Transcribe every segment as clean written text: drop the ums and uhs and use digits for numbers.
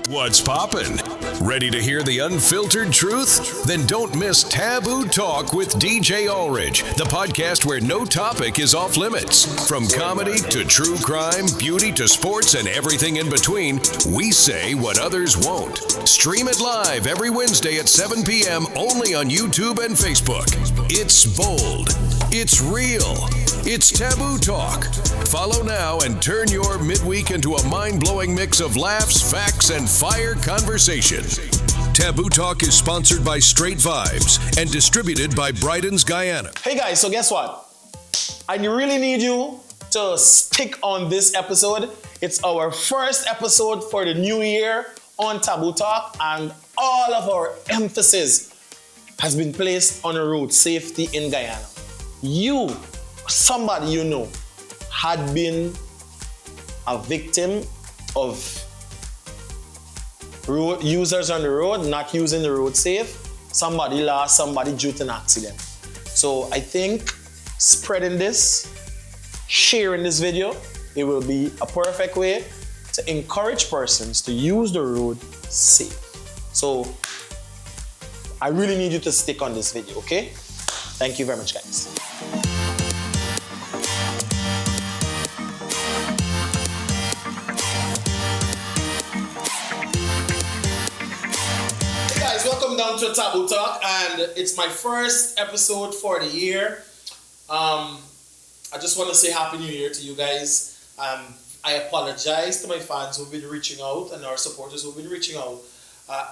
What's poppin'? Ready to hear the unfiltered truth? Then don't miss Taboo Talk with DJ 𝒖𝒐, the podcast where no topic is off limits. From comedy to true crime, beauty to sports, and everything in between, we say what others won't. Stream it live every Wednesday at 7 p.m. only on YouTube and Facebook. It's bold. It's real. It's Taboo Talk. Follow now and turn your midweek into a mind-blowing mix of laughs, facts, and fire conversation. Taboo Talk is sponsored by Straight Vibes and distributed by Brighton's Guyana. Hey guys, so guess what? I really need you to stick on this episode. It's our first episode for the new year on Taboo Talk, and all of our emphasis has been placed on road safety in Guyana. You, somebody you know, had been a victim of road users on the road not using the road safe. Somebody lost somebody due to an accident. So I think spreading this, sharing this video, it will be a perfect way to encourage persons to use the road safe. So I really need you to stick on this video, okay? Thank you very much, guys. Welcome down to Taboo Talk, and it's my first episode for the year. I just want to say Happy New Year to you guys. I apologize to my fans who've been reaching out and our supporters who've been reaching out,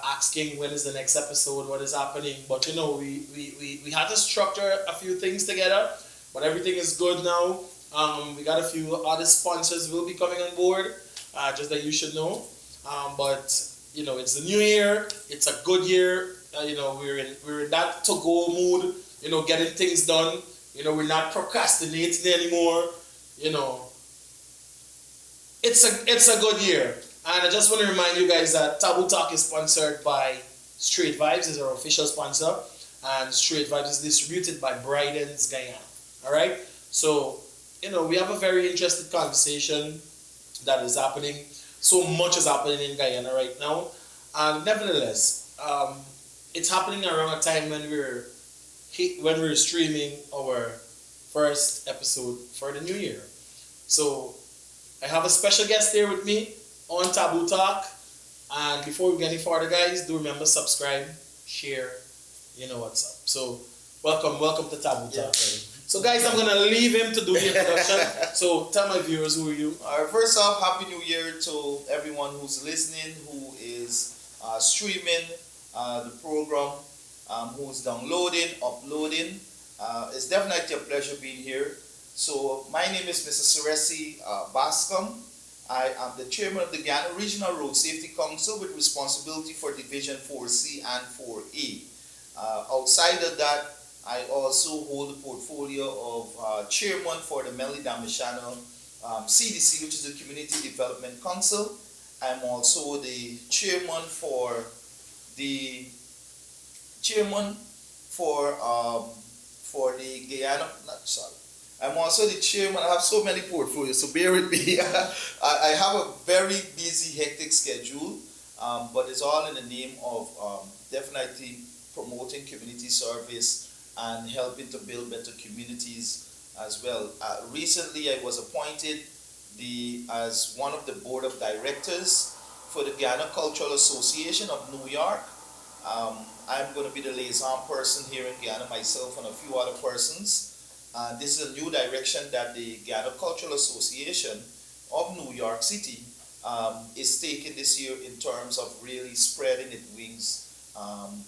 asking when is the next episode, what is happening. But you know, we had to structure a few things together, but everything is good now. We got a few other sponsors will be coming on board, just that you should know. But you know, it's the new year. It's a good year. You know, we're in that to-go mood. You know, getting things done. You know, we're not procrastinating anymore. You know, it's a good year. And I just want to remind you guys that Taboo Talk is sponsored by Straight Vibes, is our official sponsor, and Straight Vibes is distributed by Brighton's Guyana. All right. So you know, we have a very interesting conversation that is happening. So much is happening in Guyana right now, and nevertheless, it's happening around a time when we're streaming our first episode for the new year. So I have a special guest here with me on Taboo Talk, and before we get any further, guys, do remember subscribe, share, you know what's up. So welcome to Taboo Talk. Yeah. So guys, I'm gonna leave him to do the introduction. So tell my viewers, who are you? First off, Happy New Year to everyone who's listening, who is streaming the program, who's downloading, uploading. It's definitely a pleasure being here. So my name is Mr. 𝒖𝒂𝒏𝒂'𝒔. I am the chairman of the Guyana Regional Road Safety Council with responsibility for Division 4C and 4A. Outside of that, I also hold the portfolio of chairman for the Melly-Damichano CDC, which is the Community Development Council. I'm also the chairman for the Guyana. I'm also the chairman. I have so many portfolios, so bear with me. I have a very busy, hectic schedule, but it's all in the name of definitely promoting community service and helping to build better communities as well. Recently, I was appointed as one of the board of directors for the Guyana Cultural Association of New York. I'm going to be the liaison person here in Guyana, myself and a few other persons. This is a new direction that the Guyana Cultural Association of New York City is taking this year in terms of really spreading its wings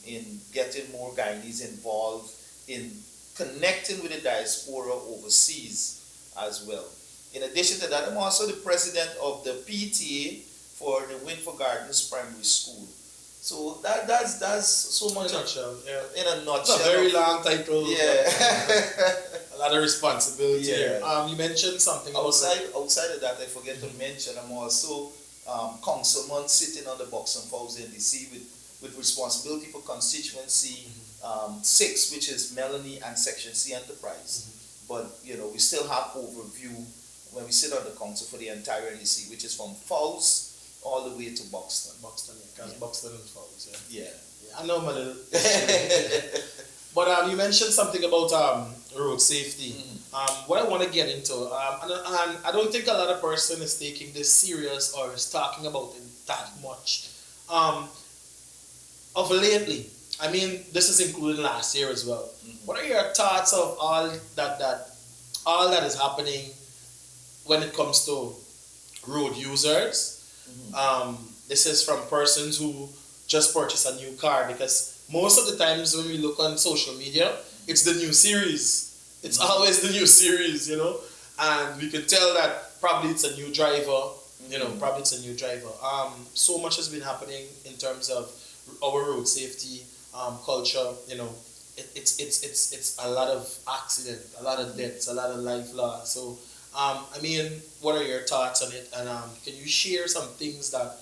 in getting more Guyanese involved in connecting with the diaspora overseas as well. In addition to that, I'm also the president of the PTA for the Winford Gardens Primary School. So that's so much in a nutshell. It's a very long title. Yeah. A lot of responsibility here. You mentioned something outside of that, I forget to mention I'm also councilman sitting on the Box and Falls NDC with responsibility for constituency 6, which is Melanie and Section C Enterprise. But you know, we still have overview when we sit on the council for the entire NDC, which is from Falls all the way to Buxton. Buxton, As Buxton and Falls, Yeah. I know my little. But you mentioned something about road safety. What I want to get into, and I don't think a lot of person is taking this serious or is talking about it that much. Of lately, I mean, this is including last year as well. What are your thoughts of all that is happening when it comes to road users? This is from persons who just purchased a new car, because most of the times when we look on social media, it's the new series. It's always the new series, you know, and we can tell that probably it's a new driver, you know, probably it's a new driver. So much has been happening in terms of our road safety culture, you know. It's a lot of accident, a lot of deaths, a lot of life loss. So, I mean, what are your thoughts on it? And can you share some things that,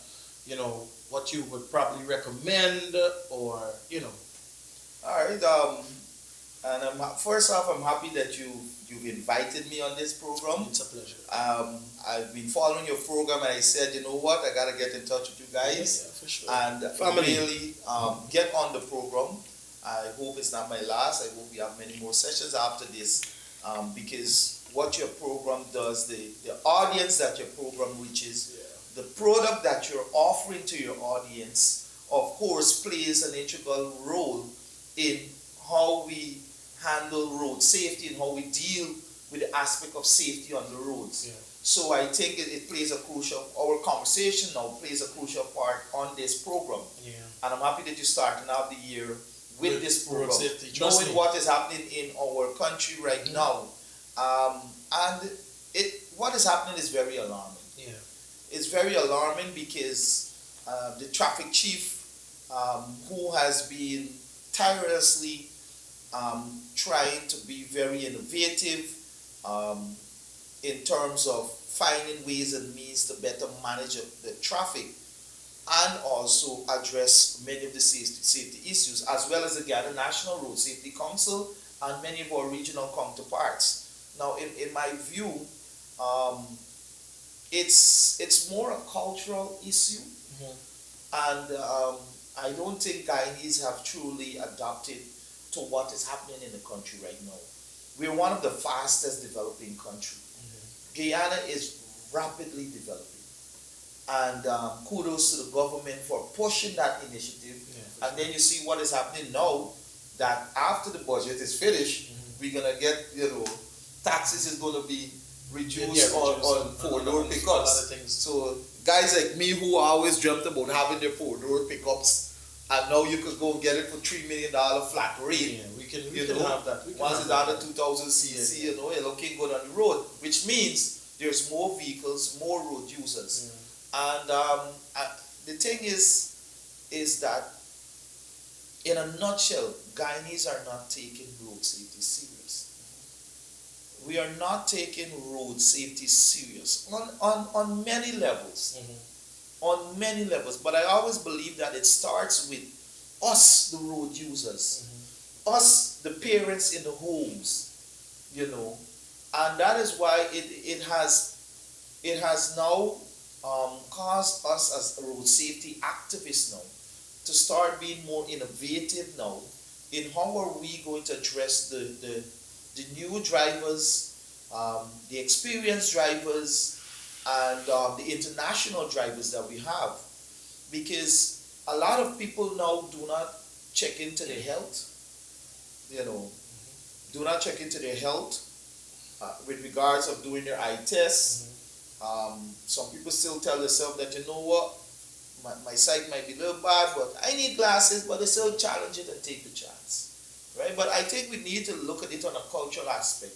you know, what you would probably recommend, or, you know? All right. And first off, I'm happy that you've invited me on this program. It's a pleasure. I've been following your program, and I said, you know what, I gotta get in touch with you guys, Yeah, for sure. and really get on the program. I hope it's not my last. I hope we have many more sessions after this, because what your program does, the audience that your program reaches, the product that you're offering to your audience, of course, plays an integral role in how we handle road safety and how we deal with the aspect of safety on the roads. Yeah. So I think it plays a crucial, our conversation now plays a crucial part on this program. Yeah. And I'm happy that you're starting out the year with this program, road safety. knowing what is happening in our country right now. And what is happening is very alarming. Yeah. It's very alarming because the traffic chief, who has been tirelessly trying to be very innovative in terms of finding ways and means to better manage the traffic and also address many of the safety issues, as well as the Guyana National Road Safety Council and many of our regional counterparts. Now, in my view, it's more a cultural issue, and I don't think Guyanese have truly adapted to what is happening in the country right now. We're one of the fastest developing countries. Guyana is rapidly developing, and kudos to the government for pushing that initiative. And then you see what is happening now, that after the budget is finished, we're gonna get, you know, taxes is gonna be reduced on four-door pickups. So guys like me who always dreamt about having their four-door pickups, and now you could go and get it for $3 million flat rate. Yeah, we can have that. Once it's under 2,000 cc, you know, you're looking good on the road, which means there's more vehicles, more road users. And the thing is that, in a nutshell, Guyanese are not taking road safety serious. We are not taking road safety serious on many levels. On many levels. But I always believe that it starts with us, the road users, us, the parents in the homes, you know. And that is why it has now caused us as road safety activists now to start being more innovative now in how are we going to address the new drivers, the experienced drivers, and the international drivers that we have. Because a lot of people now do not check into their health, you know, do not check into their health with regards of doing their eye tests. Some people still tell themselves that, you know what, my sight might be a little bad, but I need glasses, but they still challenge it and take the chance, right? But I think we need to look at it on a cultural aspect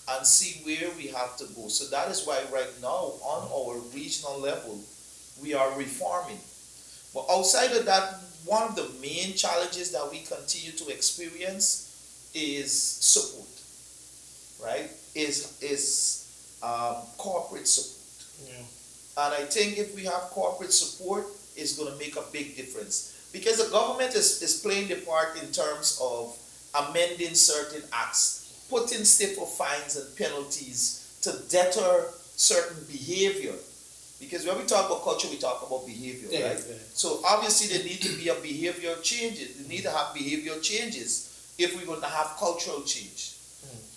and see where we have to go. So that is why right now, on our regional level, we are reforming. But outside of that, one of the main challenges that we continue to experience is support, right? Is corporate support. And I think if we have corporate support, it's going to make a big difference. Because the government is playing the part in terms of amending certain acts, putting stiffer fines and penalties to deter certain behavior. Because when we talk about culture, we talk about behavior, right? Yeah. So obviously there need to be a behavior changes. We need to have behavior changes if we're going to have cultural change.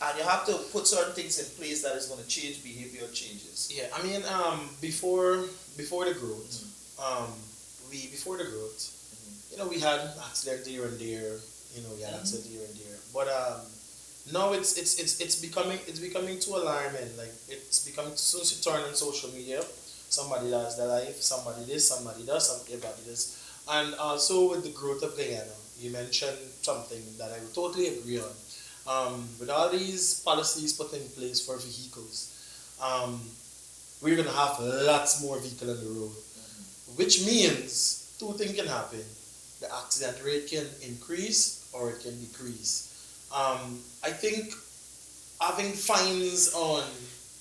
And you have to put certain things in place that is going to change behavior changes. Yeah, I mean, before the growth, we had accident here and there. We had accident here and there. But now it's becoming too alarming. Like it's becoming, since you turn on social media, somebody does their life, somebody this, somebody does, everybody this. And also with the growth of Guyana, you mentioned something that I would totally agree on. With all these policies put in place for vehicles, we're going to have lots more vehicles on the road, which means two things can happen. The accident rate can increase or it can decrease. I think having fines on,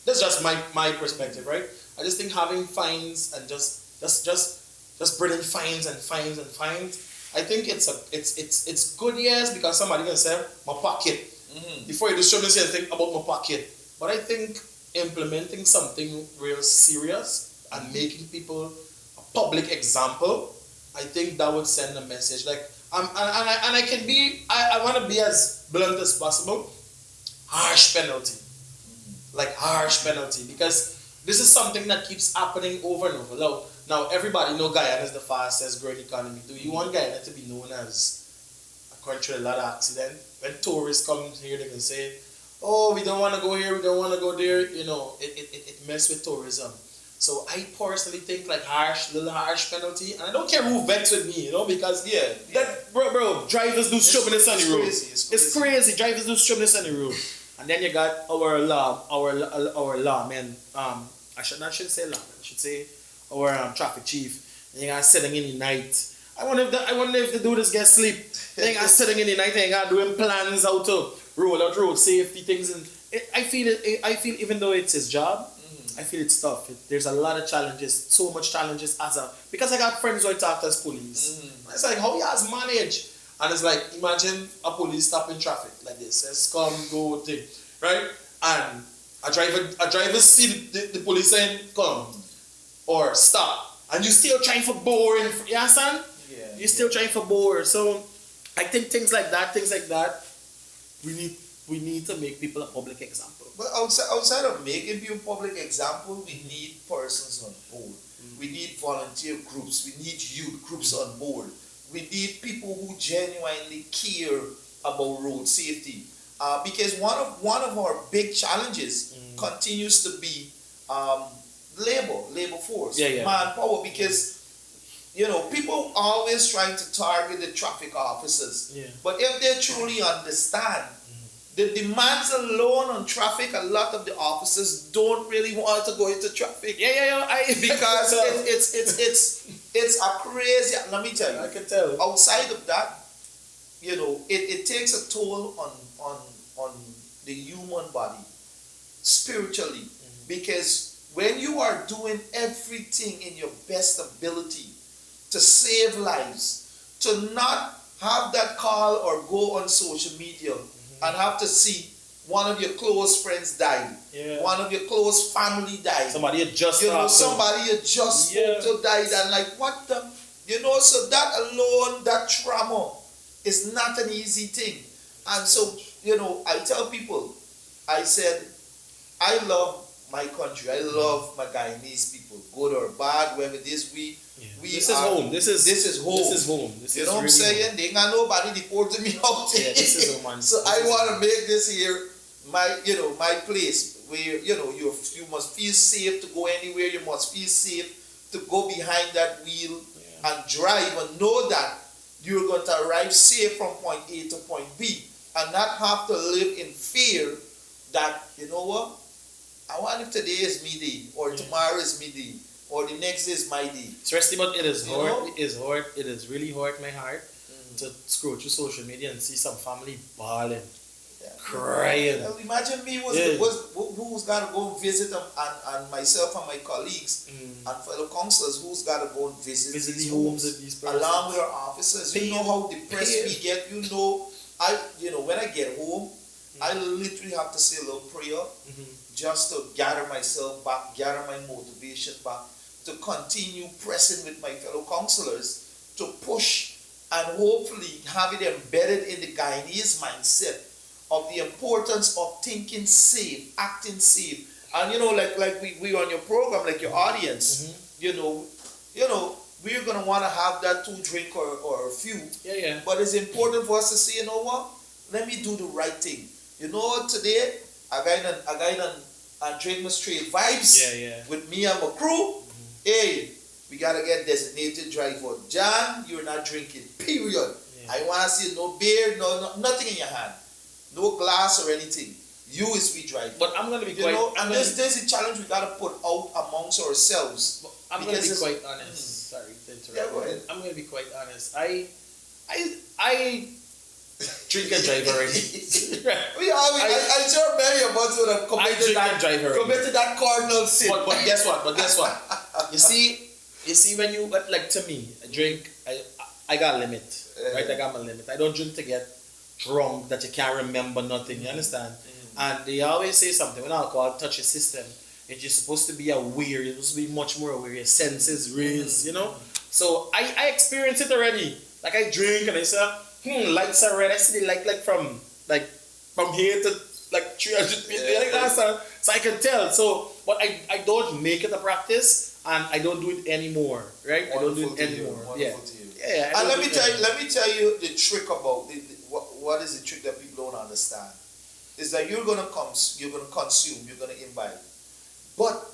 that's just my perspective, right? I just think having fines and just bringing fines and fines and fines, I think it's good, yes, because somebody can say my pocket. Before you do show me think about my pocket. But I think implementing something real serious and making people a public example, I think that would send a message. Like I want to be as blunt as possible. Harsh penalty, because this is something that keeps happening over and over. Now everybody know Guyana is the fastest growing economy. Do you want Guyana to be known as a country with a lot of accident? When tourists come here, they can say, "Oh, we don't want to go here, we don't want to go there." It messes with tourism. So I personally think little harsh penalty, and I don't care who vets with me, because bro, drivers do stupidness on the road. It's crazy. Drivers do stupidness on the road, and then you got our lawmen. I shouldn't say lawmen. I should say our traffic chief. And you got sitting in the night. I wonder if the dudes get sleep. They got sitting in the night and got doing plans how to roll out road safety things, and I feel even though it's his job. I feel it's tough. There's a lot of challenges, so much challenges because I got friends who I talk to as police. It's like, how you guys manage? And it's like, imagine a police stopping traffic like this. Says come, go, thing, right? And a driver see the police saying come or stop, and you still trying for bore. You understand? Yeah. You're still trying for bore. So I think things like that, we need to make people a public example. But outside of making people public example, we need persons on board. We need volunteer groups. We need youth groups on board. We need people who genuinely care about road safety. Because one of our big challenges continues to be labor force, manpower. Because people always trying to target the traffic officers. Yeah. But if they truly understand the demands alone on traffic, a lot of the officers don't really want to go into traffic. Because it's a crazy. Let me tell you. I can tell. Outside of that, it takes a toll on the human body spiritually, because when you are doing everything in your best ability to save lives, to not have that call or go on social media and have to see one of your close friends die, one of your close family die, somebody you just spoke to died, and like what the, so that alone, that trauma is not an easy thing. And so, I tell people, I said, I love my country, I love my Guyanese people, good or bad, whether this this is home. This is home. You know what I'm saying? They ain't got nobody deporting me out here. This is home, man. So I want to make this here my place where you must feel safe to go anywhere. You must feel safe to go behind that wheel and drive and know that you're going to arrive safe from point A to point B and not have to live in fear that I wonder if today is me day or tomorrow is me day, or the next day is my day. Seriously, but it is hard. It is hard. It is really hard my heart to scroll through social media and see some family bawling, crying. Imagine me who's got to go and visit them, and myself and my colleagues and fellow councillors who's got to go and visit the homes of these persons. Along with our officers. You know how depressed we get. When I get home, I literally have to say a little prayer just to gather myself back, gather my motivation back, to continue pressing with my fellow councillors to push and hopefully have it embedded in the Guyanese mindset of the importance of thinking safe, acting safe. And like we on your program, like your audience, you know, we're gonna want to have that 2 drink or a few. Yeah. But it's important for us to say, you know what? Let me do the right thing. Today I got drink my straight vibes. Yeah. With me and my crew. Hey, we gotta get designated driver. John, you're not drinking. Period. Yeah. I wanna see no beer, no nothing in your hand, no glass or anything. You is we drive. But I'm gonna be there's a challenge we gotta put out amongst ourselves. I'm gonna be quite honest. Sorry to interrupt. Yeah, go ahead. I'm gonna be quite honest. I drink and drive already. I'm sure many of us would have committed that cardinal sin. But guess what? You see when you, like, to me, I drink, I got a limit, right? I got my limit. I don't drink to get drunk that you can't remember nothing, you understand? And they always say something, when alcohol touch your system, you're supposed to be aware, you're supposed to be much more aware, your senses raised, So I experience it already. Like, I drink and I say, lights are red. I see the light from here to like 300 feet like that. So I can tell. So, but I don't make it a practice, and I don't do it anymore, right? I don't do it anymore. Yeah. And let me tell you the trick about what is the trick that people don't understand is that you're gonna consume, you're gonna imbibe, but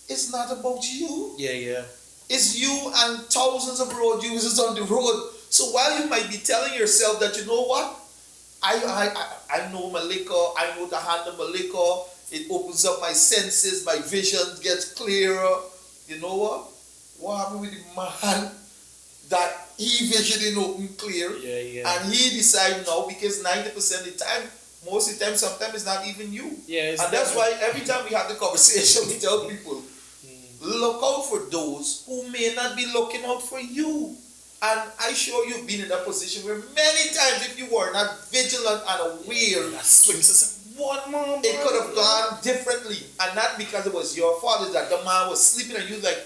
it's not about you. Yeah. It's you and thousands of road users on the road. So while you might be telling yourself that, you know what, I know my liquor, I know to handle my liquor, it opens up my senses, my vision gets clearer. You know what happened with the man that he vision didn't open clear? Yeah. And he decided now, because 90% of the time, most of the time, sometimes it's not even you. Yeah, and that's why every time we have the conversation, we tell people, look out for those who may not be looking out for you. And I'm sure you've been in that position where many times, if you were not vigilant and aware, it could have gone differently. And not because it was your fault, it's that the man was sleeping and you was like,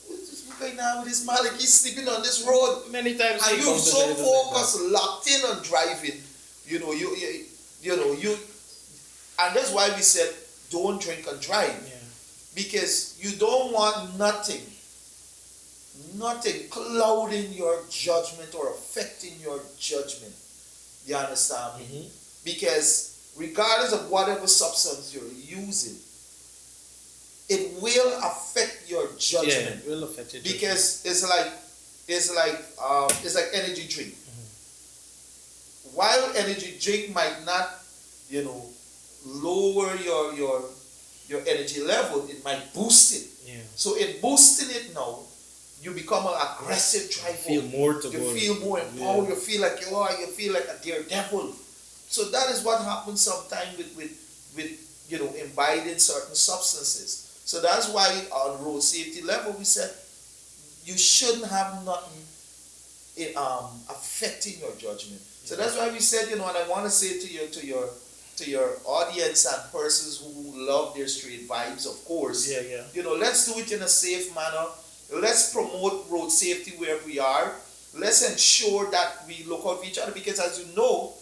what's this guy now with this man? Like, he's sleeping on this road. Many times. And you're so focused, locked in on driving. And that's why we said, don't drink and drive. Yeah. Because you don't want nothing clouding your judgment or affecting your judgment. You understand me? Because regardless of whatever substance you're using, it will affect your judgment. Yeah, it will affect your judgment. Because it's like energy drink. While energy drink might not, lower your energy level, it might boost it. Yeah. So in boosting it now, you become an aggressive driver. You feel more empowered. You feel like you feel like a daredevil. So that is what happens sometimes with imbibing certain substances. So that's why on road safety level we said you shouldn't have nothing affecting your judgment. So that's why we said, and I want to say to your audience and persons who love their street vibes, of course. Yeah. Let's do it in a safe manner. Let's promote road safety wherever we are. Let's ensure that we look out for each other, because as you know,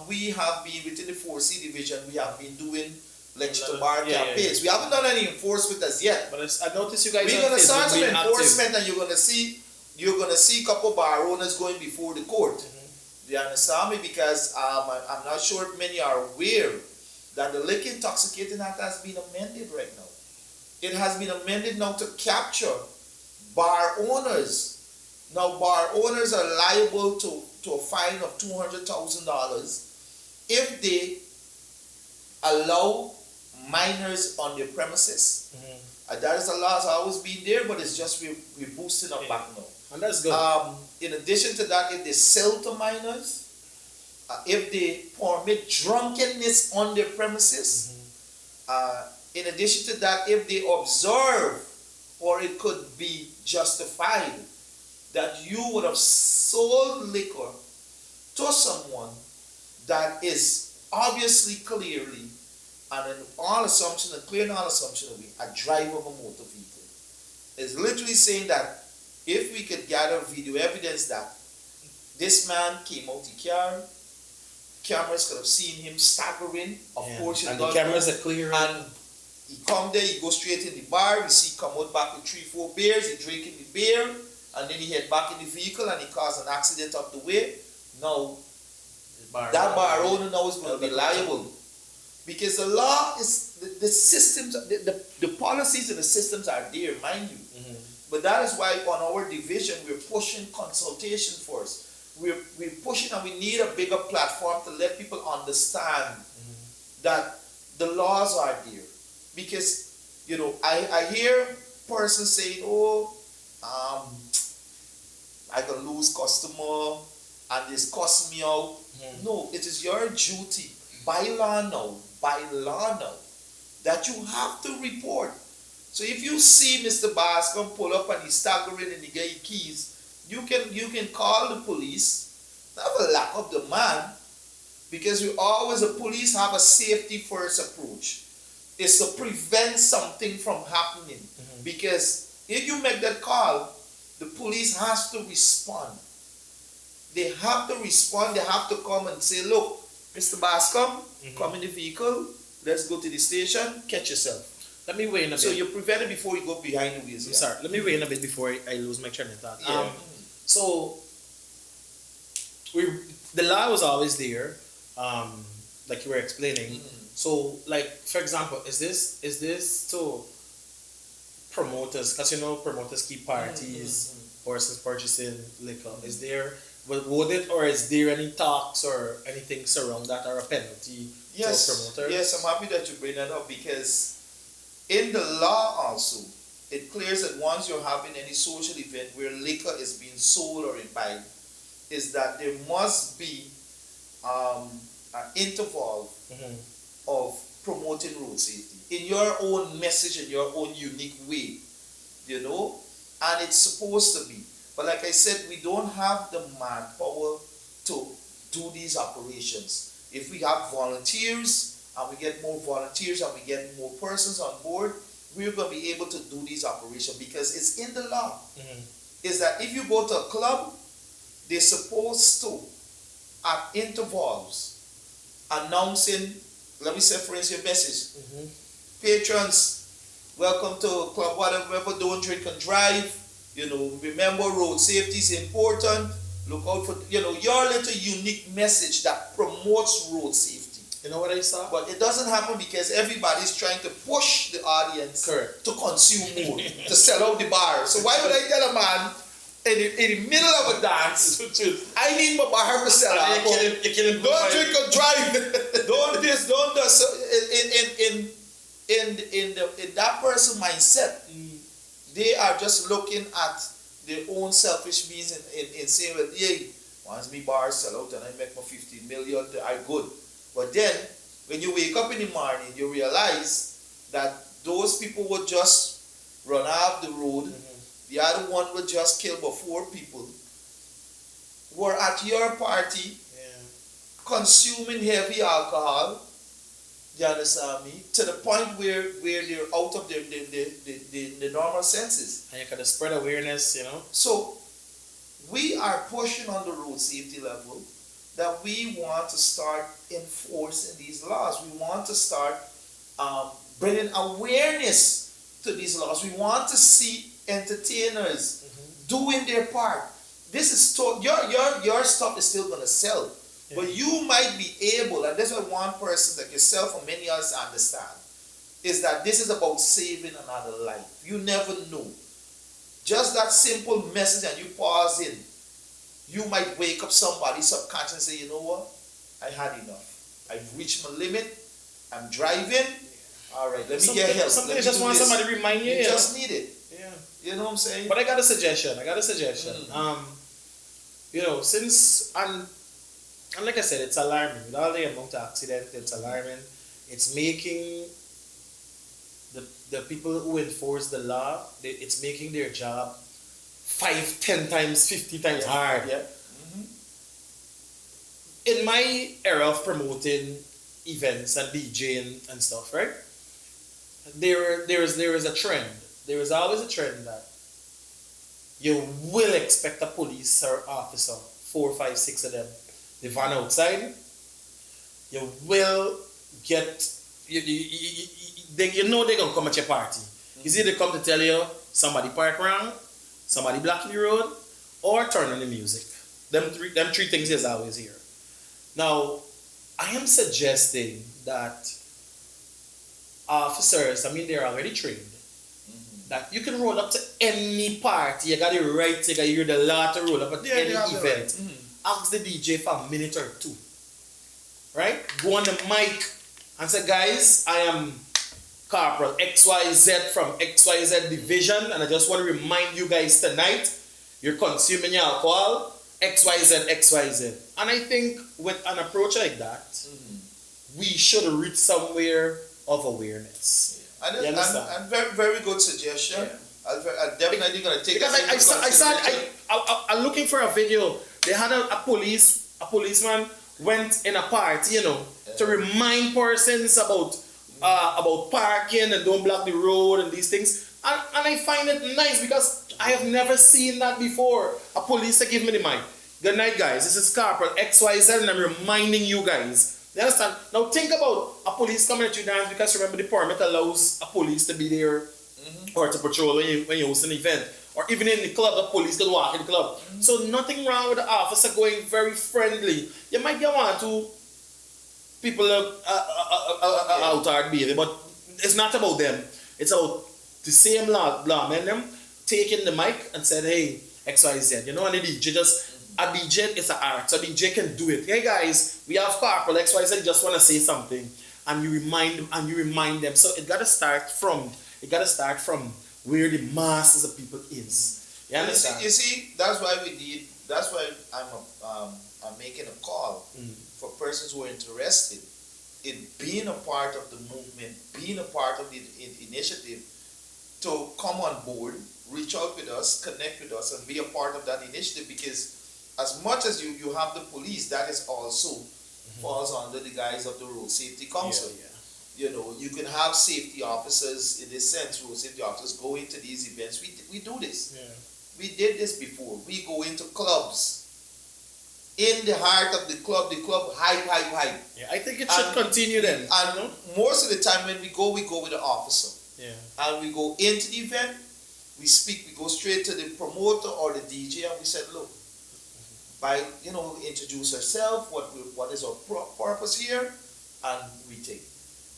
we have been within the 4C division, we have been doing lecture to bar campaigns. Yeah. We haven't done any enforcement as yet. But I noticed you guys we're gonna start some enforcement, and you're gonna see a couple bar owners going before the court. Do you understand me? Because I'm not sure if many are aware that the Liquor Intoxicating Act has been amended right now. It has been amended now to capture bar owners. Now, bar owners are liable to a fine of $200,000 if they allow minors on their premises. That is a law that's always been there, but it's just we're boosting up back now. And that's good. In addition to that, if they sell to minors, if they permit drunkenness on their premises, in addition to that, if they observe, or it could be justified, that you would have sold liquor to someone that is obviously clearly, and in all assumption, a clear non-assumption of a driver of a motor vehicle. is literally saying that if we could gather video evidence that this man came out the car, cameras could have seen him staggering. Of course, and the cameras are clear. And he come there, he go straight in the bar. You see, come out back with 3-4 beers. He drinking the beer, and then he head back in the vehicle, and he caused an accident up the way. Now, that bar owner now is going to be liable, because the law is the systems, the policies and the systems are there, mind you. But that is why on our division we're pushing consultation first. We're pushing, and we need a bigger platform to let people understand that the laws are there. Because, you know, I hear persons saying, oh, I can lose customer and this cost me out. No, it is your duty by law now, that you have to report. So if you see Mr. Bass come pull up and he's staggering and he get his keys, you can call the police, never lock up the man, because the police have a safety first approach. It's to prevent something from happening. Because if you make that call, the police has to respond. They have to respond, they have to come and say, look, Mr. Bass, come in the vehicle, let's go to the station, catch yourself. Let me weigh in a bit. So you prevent it before you go behind the wheels. I'm sorry, let me weigh in a bit before I lose my train of thought. Yeah. So, the law was always there, like you were explaining. So, like, for example, is this to promoters, because you know promoters keep parties, persons purchasing liquor. Is there, would it, or is there any talks or anything surround that, or a penalty to promoters? Yes, I'm happy that you bring that up, because in the law also, it clears that once you're having any social event where liquor is being sold or imbibed, is that there must be an interval of promoting road safety in your own message, in your own unique way, you know, and it's supposed to be. But like I said, we don't have the manpower to do these operations. If we have volunteers, and we get more volunteers and we get more persons on board, we're going to be able to do these operations, because it's in the law. Is that if you go to a club, they're supposed to, at intervals, announcing, let me say for instance, your message. Patrons, welcome to club whatever, don't drink and drive. You know, remember road safety is important. Look out for, you know, your little unique message that promotes road safety. You know what I saw? But it doesn't happen, because everybody's trying to push the audience to consume more, to sell out the bar. So why would I tell a man in the middle of a dance, I need my bar to sell out? Don't drink or drive. Don't this, don't that. So in that person mindset, they are just looking at their own selfish means in saying, well, yeah, once me bar sell out and I make my 15 million, I'm good. But then, when you wake up in the morning, you realize that those people would just run off the road. The other one would just kill but 4 people. Were at your party, consuming heavy alcohol, you understand me, to the point where they're out of their normal senses. And you can spread awareness, you know. So, we are pushing on the road safety level, that we want to start enforcing these laws. We want to start bringing awareness to these laws. We want to see entertainers doing their part. This is your stuff is still going to sell, but you might be able, and that's what one person like yourself and many others understand, is that this is about saving another life. You never know. Just that simple message, and you pause in. You might wake up somebody subconscious and say, you know what? I had enough. I've reached my limit. I'm driving. All right, let me get help. Sometimes you just want somebody to remind you. You just need it. Yeah. You know what I'm saying? But I got a suggestion. You know, since, and like I said, it's alarming. With all the amount of accidents, it's alarming. It's making the people who enforce the law, it's making their job 5, 10 times, 50 times hard. In my era of promoting events and DJing and stuff, right? There is a trend. There is always a trend that you will expect a police or officer, 4, 5, 6 of them, they van outside. You will get, you know they're going to come at your party. It's either come to tell you somebody park wrong, somebody block the road, or turn on the music. Them three things is always here. Now, I am suggesting that officers, they're already trained, that you can roll up to any party. You got the right to hear the law to roll up at any event. Right. Ask the DJ for a minute or two. Right? Go on the mic and say, guys, I am Corporal XYZ from XYZ Division, and I just want to remind you guys tonight, you're consuming your alcohol, XYZ. And I think with an approach like that, we should reach somewhere of awareness. And very, very good suggestion. Yeah. I'm definitely going to take because I'm looking for a video. They had a policeman went in a party, to remind persons about parking and don't block the road and these things. And I find it nice because I have never seen that before. A police give me the mic. Good night, guys. This is Corporal XYZ, and I'm reminding you guys. You understand? Now think about a police coming at you dance, because remember the permit allows a police to be there or to patrol when you host an event. Or even in the club, the police can walk in the club. So nothing wrong with the officer going very friendly. You might get one or two people out hard behavior, but it's not about them. It's about the same lawmen them taking the mic and said, hey, XYZ, and the DJ a DJ is an art, so DJ can do it. Hey guys, we have Corporal XYZ, just want to say something, and you remind them. So it gotta start from where the masses of people is. You understand? You see, that's why I'm making a call for persons who are interested in being a part of the movement, being a part of the initiative, to come on board, reach out with us, connect with us, and be a part of that initiative, because as much as you have the police, that is also falls under the guise of the Road Safety Council. You can have safety officers, in this sense, road safety officers go into these events. We do this. We did this before. We go into clubs. In the heart of the club hype. Yeah, I think it should continue then. And most of the time when we go with the officer. Yeah. And we go into the event, we go straight to the promoter or the DJ, and we said, look, by introduce ourselves, what is our purpose here, and we take.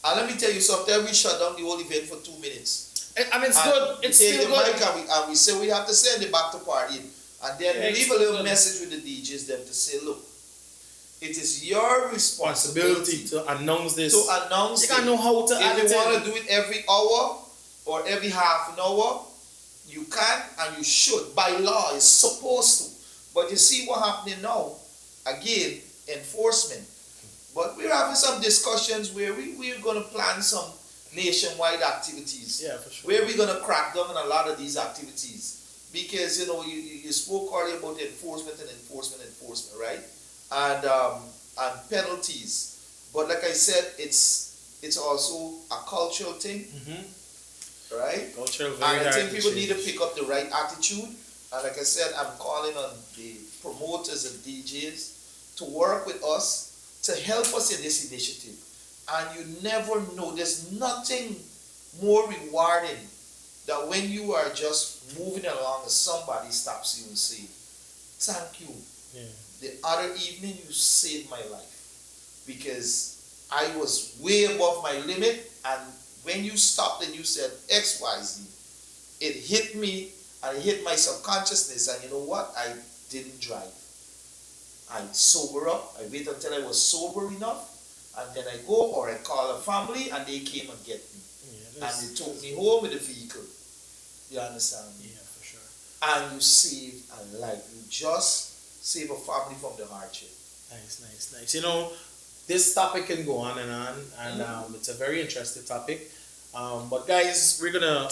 And let me tell you something, we shut down the whole event for 2 minutes. And it's good. It's still good. And we say we have to send it back to party, and then we leave a little message with the DJs them to say, look, it is your responsibility to announce this. To announce. You gotta know how to. If you want to do it every hour or every half an hour, you can and you should. By law, it's supposed to. But you see what happening now, again, enforcement. But we're having some discussions where we're going to plan some nationwide activities. Yeah, for sure. Where we're going to crack down on a lot of these activities. Because, you spoke earlier about enforcement, right? And penalties. But like I said, it's also a cultural thing. Right? Cultural, and I think people need to pick up the right attitude. And like I said, I'm calling on the promoters and DJs to work with us to help us in this initiative. And you never know, there's nothing more rewarding than when you are just moving along and somebody stops you and say, thank you. Yeah. The other evening you saved my life because I was way above my limit, and when you stopped and you said XYZ, it hit me. And it hit my subconsciousness, and you know what? I didn't drive. I sober up. I wait until I was sober enough, and then I go or I call a family, and they came and get me. And they took me home with a vehicle. You understand me? Yeah, for sure. And you saved a life. You just save a family from the hardship. Nice. This topic can go on, and it's a very interesting topic. But guys, we're gonna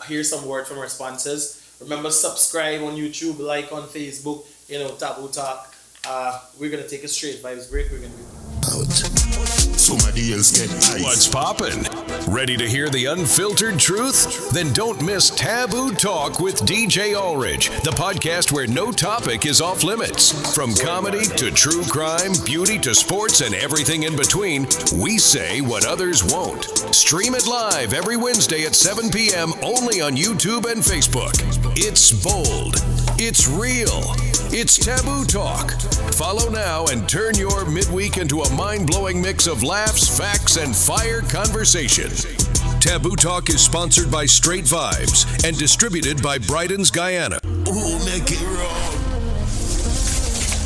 hear some word from our sponsors. Remember, subscribe on YouTube, like on Facebook, Taboo Talk. We're gonna take a straight vibes break. We're gonna be out. Somebody else get ice. What's poppin'? Ready to hear the unfiltered truth? Then don't miss Taboo Talk with DJ 𝒉𝒂𝒏𝒂'𝒔, the podcast where no topic is off limits. From comedy to true crime, beauty to sports, and everything in between, we say what others won't. Stream it live every Wednesday at 7 p.m. only on YouTube and Facebook. It's bold. It's real. It's Taboo Talk. Follow now and turn your midweek into a mind-blowing mix of laughs, facts, and fire conversation. Taboo Talk is sponsored by Straight Vibes and distributed by Brighton's Guyana. Who make it wrong?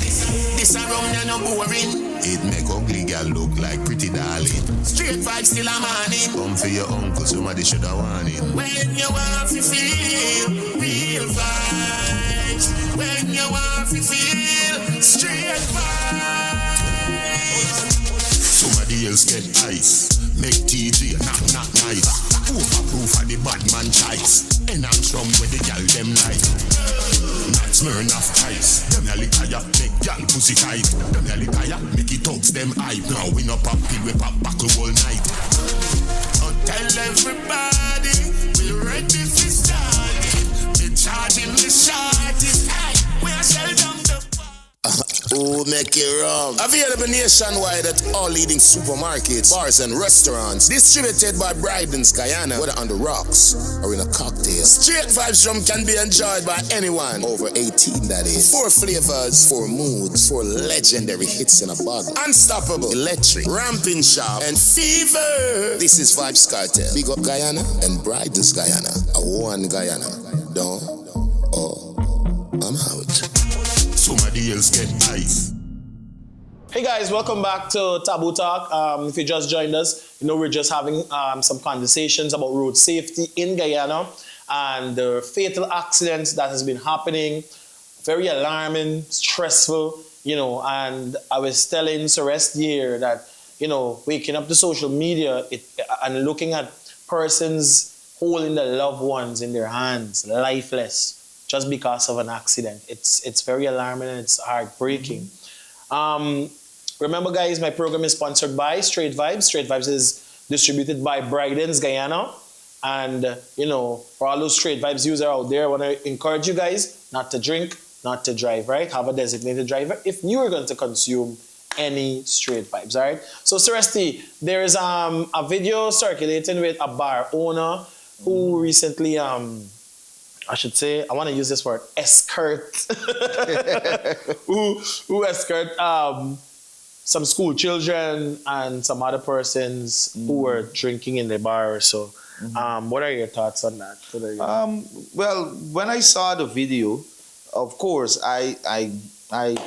This a rum ya no boring. It make ugly girl look like pretty darling. Straight vibes still a morning. Come for your uncle, somebody should have warning. When you want to feel real vibes. When you want to feel straight vibes. Somebody else get ice. Make TG knock nice. Overproof of the bad man choice. And I'm strong with the gal them like. Not Smirnoff ice. Them a lick higher, make gal pussy tight. Them a lick higher, make it tugs them hype. Now we no pop pill, we pop buckle all night. Oh, tell everybody we ready for starting. We charging the shortest. Hey, we are sell down the Who make it wrong? Available nationwide at all leading supermarkets, bars, and restaurants. Distributed by Brighton's Guyana, whether on the rocks or in a cocktail. Straight vibes rum can be enjoyed by anyone over 18, that is. 4 flavors, 4 moods, 4 legendary hits in a bottle. Unstoppable, electric, ramping sharp, and fever. This is Vibes Cartel. Big up Guyana and Brighton's Guyana. A one Guyana. Don't. I'm out. Somebody else get ice. Hey guys, welcome back to Taboo Talk. If you just joined us, you know we're just having some conversations about road safety in Guyana and the fatal accidents that has been happening. Very alarming, stressful, you know, and I was telling 𝒖𝒄𝒄𝒂𝒔 here that, you know, waking up to social media and looking at persons holding their loved ones in their hands, lifeless, just because of an accident. It's very alarming and it's heartbreaking. Remember guys, my program is sponsored by Straight Vibes. Straight Vibes is distributed by Brighton's Guyana. And, you know, for all those Straight Vibes users out there, I want to encourage you guys not to drink, not to drive, right? Have a designated driver if you are going to consume any Straight Vibes, all right? So 𝒖𝒄𝒄𝒂𝒔, there is a video circulating with a bar owner who recently, I should say, I want to use this word, escort, who escort some school children and some other persons who were drinking in the bar. So, what are your thoughts on that? Well, when I saw the video, of course, I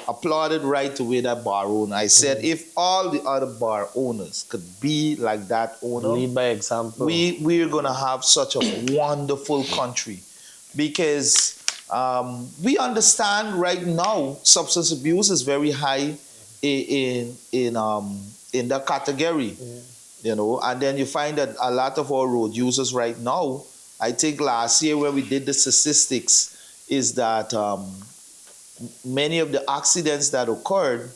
applauded right away that bar owner. I said, if all the other bar owners could be like that owner, lead by example, we're gonna have such a wonderful country. Because we understand right now substance abuse is very high in that category, you know, and then you find that a lot of our road users right now, I think last year when we did the statistics, is that many of the accidents that occurred,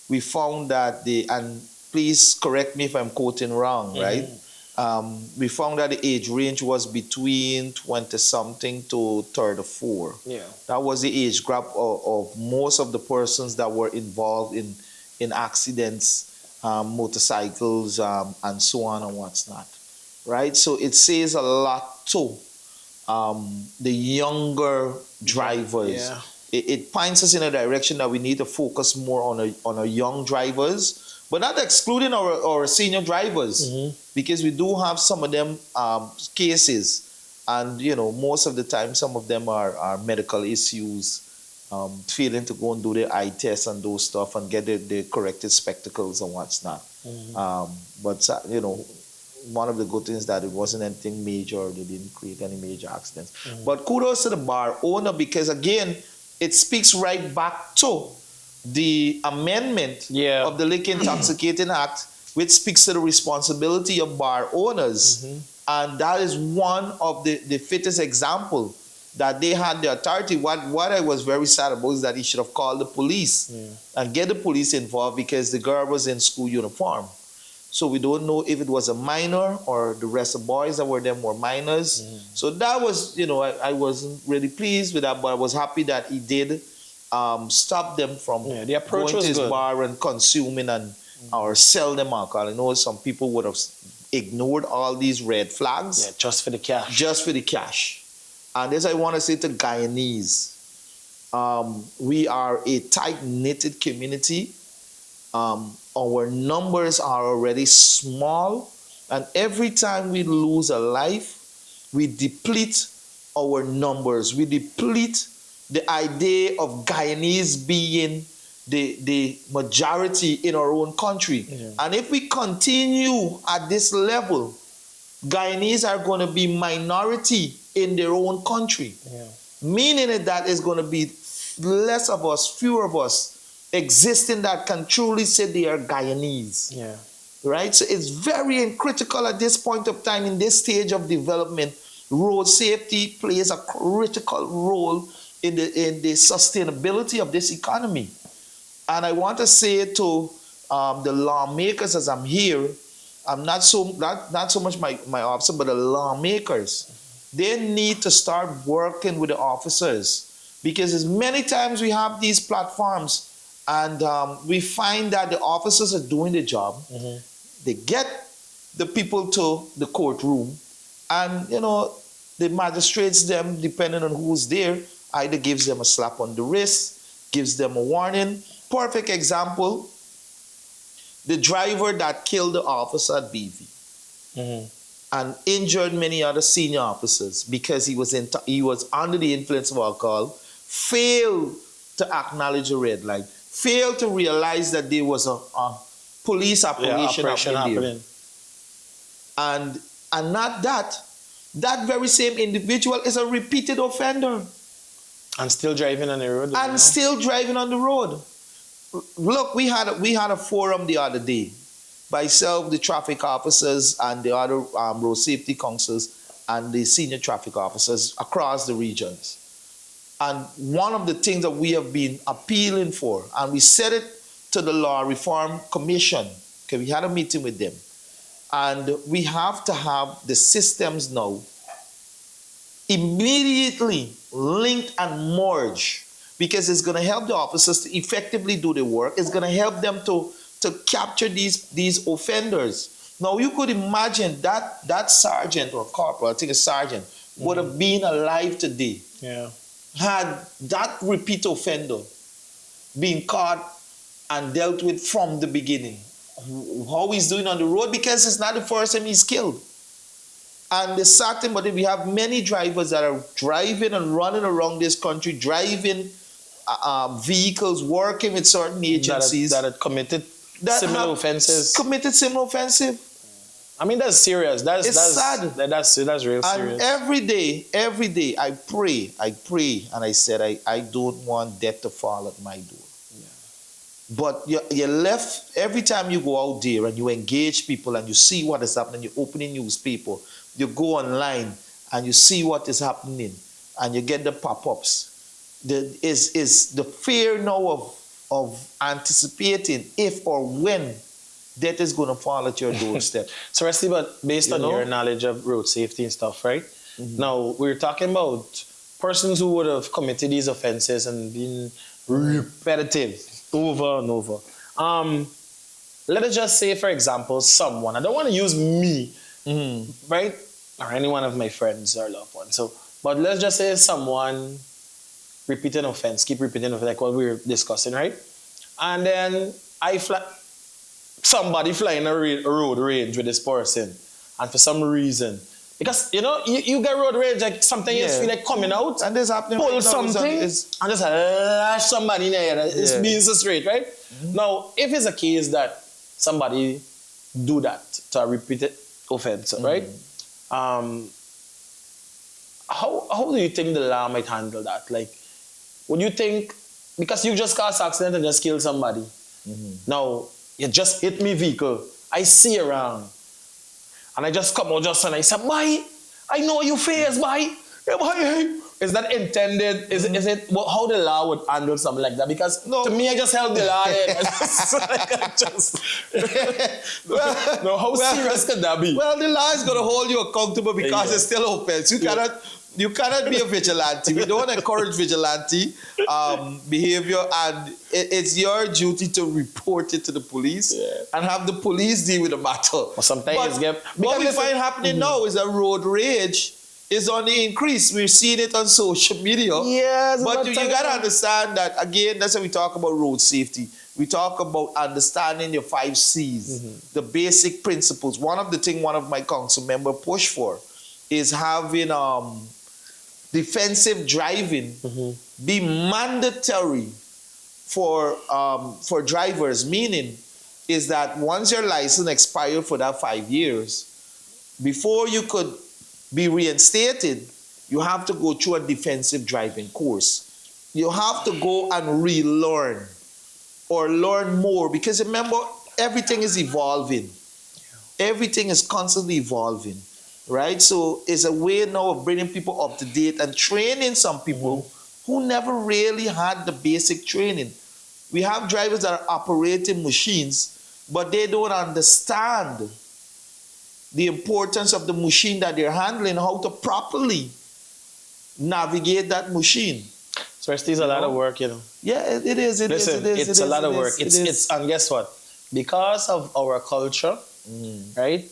we found that and please correct me if I'm quoting wrong, right? We found that the age range was between 20-something to 34. Yeah. That was the age group of most of the persons that were involved in accidents, motorcycles, and so on and what's not. Right? So it says a lot to the younger drivers. Yeah. It points us in a direction that we need to focus more on our young drivers, but not excluding our senior drivers, because we do have some of them cases, and you know, most of the time some of them are medical issues, failing to go and do their eye tests and those stuff and get the corrected spectacles and what's not. But you know, one of the good things that it wasn't anything major, they didn't create any major accidents. But kudos to the bar owner, because again, it speaks right back to the amendment of the Liquor Intoxicating Act, which speaks to the responsibility of bar owners. And that is one of the fittest example that they had the authority. What I was very sad about is that he should have called the police and get the police involved, because the girl was in school uniform. So we don't know if it was a minor or the rest of boys that were there were minors. So that was, you know, I wasn't really pleased with that, but I was happy that he did stop them from the approach going to his was good. bar and consuming and or sell them alcohol. I know some people would have ignored all these red flags. Yeah, just for the cash. Just for the cash. And this I want to say to Guyanese. We are a tight-knitted community. Our numbers are already small, and every time we lose a life, we deplete our numbers. We deplete the idea of Guyanese being the majority in our own country. Yeah. And if we continue at this level, Guyanese are going to be minority in their own country. Yeah. Meaning that it's going to be less of us, fewer of us existing that can truly say they are Guyanese. Yeah. Right? So it's very critical at this point of time in this stage of development. Road safety plays a critical role in the sustainability of this economy. And I want to say to the lawmakers as I'm here, I'm not so much my officer, but the lawmakers, they need to start working with the officers, because as many times we have these platforms and we find that the officers are doing the job. They get the people to the courtroom, and you know, the magistrates, them, depending on who's there, either gives them a slap on the wrist, gives them a warning. Perfect example, the driver that killed the officer at BV and injured many other senior officers because he was under the influence of alcohol, failed to acknowledge a red light, failed to realize that there was a police operation happening. And not that very same individual is a repeated offender. And still driving on the road. And still driving on the road. Look, we had a forum the other day. Myself, the traffic officers, and the other road safety councils, and the senior traffic officers across the regions. And one of the things that we have been appealing for, and we said it to the Law Reform Commission, okay, we had a meeting with them, and we have to have the systems now immediately linked and merged, because it's going to help the officers to effectively do their work. It's going to help them to capture these offenders. Now, you could imagine that sergeant or corporal, I think a sergeant, would have been alive today. Yeah. Had that repeat offender been caught and dealt with from the beginning. How he's doing on the road, because it's not the first time he's killed. And the sad thing, but we have many drivers that are driving and running around this country, driving vehicles, working with certain agencies that had committed similar offenses. Committed similar offensive. I mean, that's serious. That's sad. That's real serious. And every day, I pray, and I said, I don't want death to fall at my door. Yeah. But you're left, every time you go out there and you engage people and you see what is happening, you open a newspaper, you go online and you see what is happening, and you get the pop-ups. Is the fear now of anticipating if or when death is going to fall at your doorstep. So, Rusty, but based on your knowledge of road safety and stuff, right? Now, we're talking about persons who would have committed these offenses and been repetitive over and over. Let us just say, for example, someone, I don't want to use me, right? Or any one of my friends or loved ones. So, but let's just say someone repeating offense, keep repeating offense, like what we were discussing, right? And then somebody flying a road rage with this person, and for some reason, because you know you get road rage, like something you just feel like coming out, and this happening, pull something, and just lash somebody in the head. It's being so straight, right? Now, if it's a case that somebody do that to a repeated offense, right? How do you think the law might handle that? Like, would you think, because you just caused accident and just killed somebody, now you just hit me vehicle, I see around, and I just come out just and I say, boy, I know you face, boy. Hey, boy, hey, is that intended? Is it how the law would handle something like that? Because to me, I just held the law there. How serious could that be? Well, the law is going to hold you accountable because it's still offense. You cannot be a vigilante. We don't encourage vigilante behavior, and it's your duty to report it to the police and have the police deal with the matter. Well, sometimes what we find happening now is that road rage is on the increase. We're seeing it on social media. Yes, but you got to understand that, again, that's when we talk about road safety. We talk about understanding your 5 C's, the basic principles. One of the things one of my council members pushed for is having defensive driving be mandatory for drivers, meaning is that once your license expired for that 5 years, before you could be reinstated, you have to go through a defensive driving course. You have to go and relearn or learn more, because remember, everything is evolving. Everything is constantly evolving, right? So it's a way now of bringing people up to date and training some people who never really had the basic training. We have drivers that are operating machines, but they don't understand the importance of the machine that they're handling, how to properly navigate that machine. So it's a lot of work, you know. Yeah, it is. It's a lot of work. And guess what? Because of our culture, right?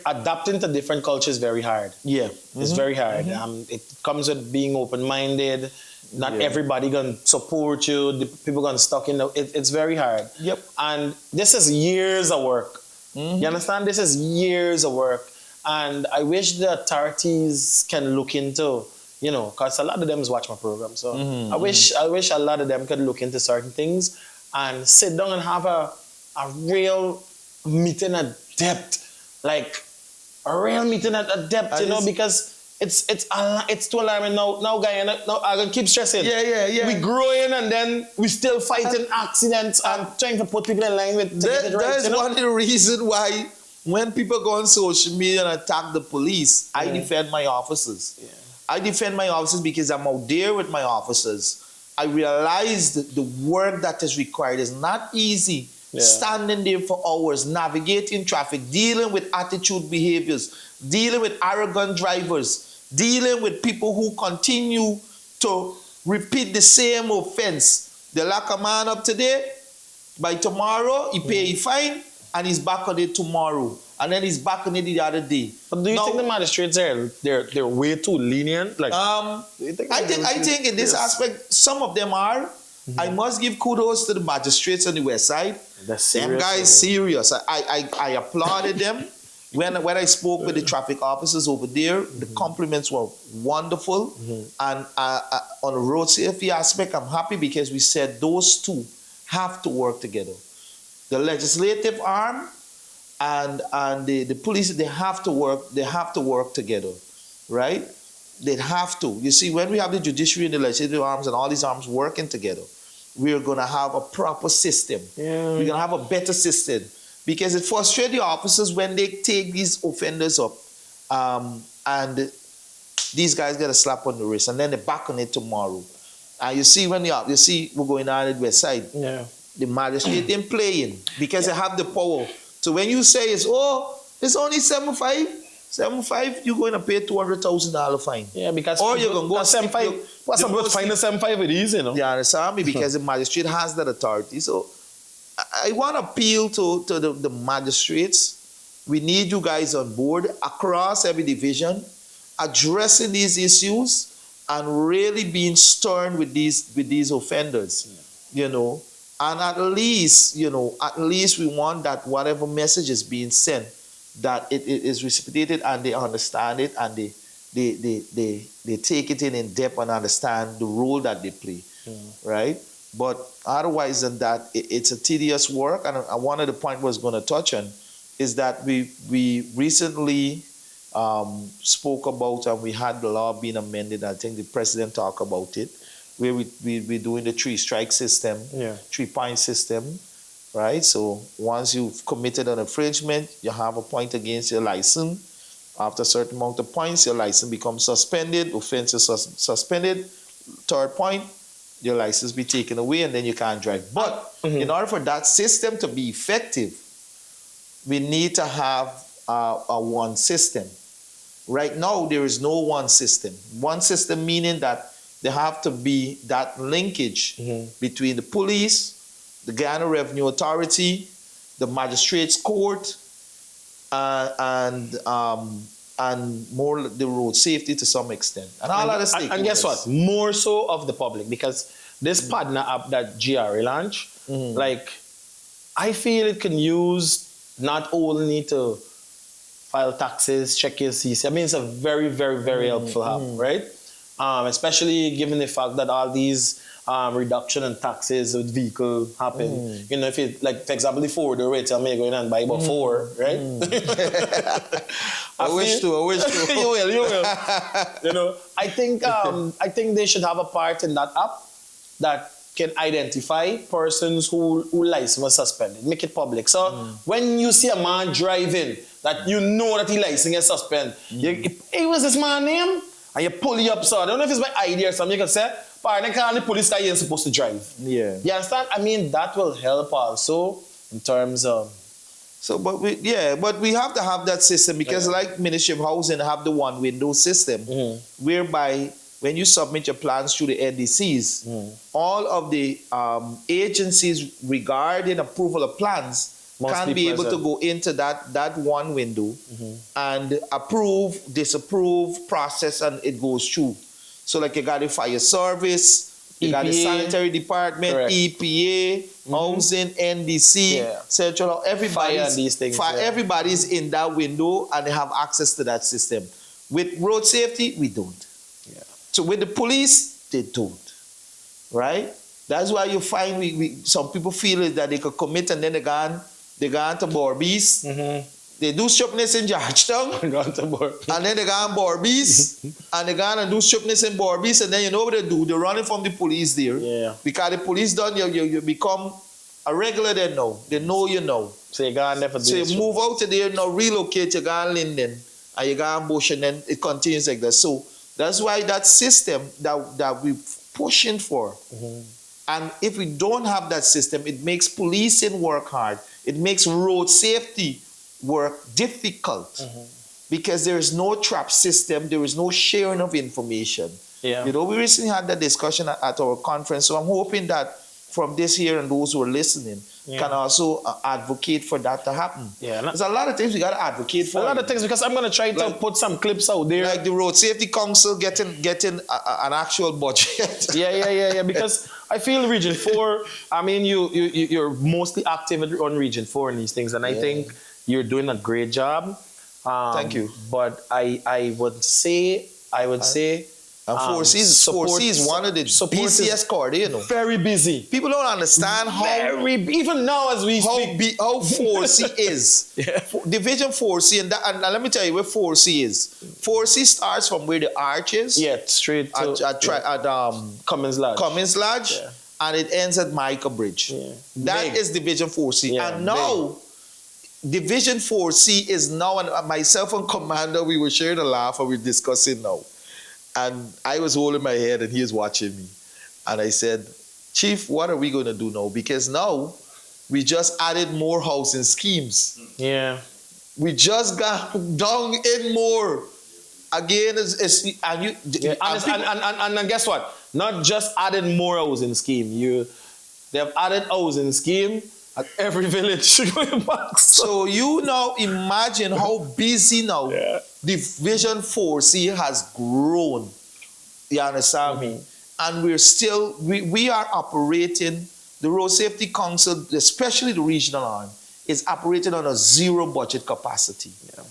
Adapting to different cultures is very hard. Yeah. It's very hard. It comes with being open-minded. Not everybody gonna support you. The people gonna stuck in the. It's very hard. Yep. And this is years of work. You understand? This is years of work. And I wish the authorities can look into, you know, because a lot of them watch my program. So I wish a lot of them could look into certain things and sit down and have a real meeting at depth. Like a real meeting at depth, you know, because it's too alarming now, Guyana. Now I'm gonna keep stressing. Yeah. We growing and then we still fighting accidents and trying to put people in line with. That's one of the reasons why when people go on social media and attack the police, I defend my officers. Yeah. I defend my officers because I'm out there with my officers. I realize that the work that is required is not easy. Yeah. Standing there for hours, navigating traffic, dealing with attitude behaviors, dealing with arrogant drivers, dealing with people who continue to repeat the same offense. They lock a man up today, by tomorrow he pay a fine, and he's back on it tomorrow, and then he's back on it the other day. But do you think the magistrates they're way too lenient? Like, I think in this aspect, some of them are. I must give kudos to the magistrates on the west side. Them guys serious. I applauded them. When I spoke with the traffic officers over there, the compliments were wonderful. And on the road safety aspect, I'm happy because we said those two have to work together. The legislative arm and the police, they have to work together, right? They have to. You see, when we have the judiciary and the legislative arms and all these arms working together, we're going to have a proper system. Yeah. We're going to have a better system. Because it frustrates the officers when they take these offenders up and these guys get a slap on the wrist and then they're back on it tomorrow. And you see we're going on at the west side. Yeah. The magistrate them playing because they have the power. So when you say it's only 7.5, you're going to pay $200,000 fine. Yeah, because or you're going to go 7.5. What's about fine 7.5 with these, you know? You understand me? Because the magistrate has that authority. So I want to appeal to the magistrates. We need you guys on board across every division, addressing these issues and really being stern with these offenders, you know. And at least we want that whatever message is being sent, that it is reciprocated and they understand it and they take it in depth and understand the role that they play, right? But otherwise than that, it's a tedious work. And one of the points I was going to touch on is that we recently spoke about, and we had the law being amended. I think the president talked about it, where we're doing the 3-strike system, 3-point system, right? So once you've committed an infringement, you have a point against your license. After a certain amount of points, your license becomes suspended, offense is suspended. Third point, your license be taken away and then you can't drive. But in order for that system to be effective, we need to have a one system. Right now, there is no one system. One system meaning that there have to be that linkage between the police, the Guyana Revenue Authority, the magistrates court, and more the road safety to some extent. And all other stakeholders. And guess what? More so of the public, because this partner app that GRA launched, like, I feel it can use not only to file taxes, check your CC. I mean, it's a very, very, very helpful app, right? Especially given the fact that all these reduction in taxes with vehicle happen. You know, if you, like, for example, the Ford rate, tell me you're going and buy about 4, right? I wish to. You will. You know, I think they should have a part in that app that can identify persons who license was suspended, make it public. So when you see a man driving that you know that he license is suspended, hey, what's this man's name? And you pull it up, so I don't know if it's by ID or something, you can say, pardon, the police guy ain't supposed to drive. Yeah. You understand? I mean, that will help also in terms of... But we have to have that system because like Ministry of Housing have the one window system whereby when you submit your plans through the NDCs, all of the agencies regarding approval of plans can be able to go into that one window and approve, disapprove, process, and it goes through. So like you got the fire service, you got the sanitary department, EPA, housing, NDC, central, everybody's in that window and they have access to that system. With road safety, we don't. So with the police, they don't, right? That's why you find some people feel is that they could commit and then they go to Borbies. They do sharpness in Georgetown, and then they go on Borbies, and they go and do sharpness in Borbies, and then you know what they do? They're running from the police there. Yeah. Because the police done, you become a regular there now. They know you know. So you go on there for So you move out of there now, relocate, you go on Linden, and you go on Bush, and then it continues like that. So that's why that system that we're pushing for, and if we don't have that system, it makes policing work hard. It makes road safety work difficult because there is no trap system, there is no sharing of information. Yeah. You know, we recently had that discussion at our conference, so I'm hoping that from this year and those who are listening can also advocate for that to happen. Yeah, there's a lot of things we got to advocate for. A lot of things, because I'm going to try to put some clips out there. Like the Road Safety Council getting an actual budget. Yeah, because I feel Region 4, I mean, you're mostly active on Region 4 in these things, and I think you're doing a great job. Thank you. But I would say... 4C is one of the busiest corridors, you know. Very busy. People don't understand how... even now as we speak. How 4C is. Division 4C, and let me tell you where 4C is. 4C starts from where the arch is. Yeah, straight to... Cummins Lodge. And it ends at Micah Bridge. Yeah. That is Division 4C. Yeah, and now... Division 4C is now, and myself and Commander, we were sharing a laugh and we're discussing now. And I was holding my head and he was watching me. And I said, Chief, what are we going to do now? Because now we just added more housing schemes. Yeah. We just got down in more. Again, and guess what? Not just added more housing scheme. They have added housing scheme at every village going back. So you now imagine how busy now Division 4C has grown. You understand me? And we're still, we are operating, the Road Safety Council, especially the regional arm, is operating on a zero budget capacity. Yeah.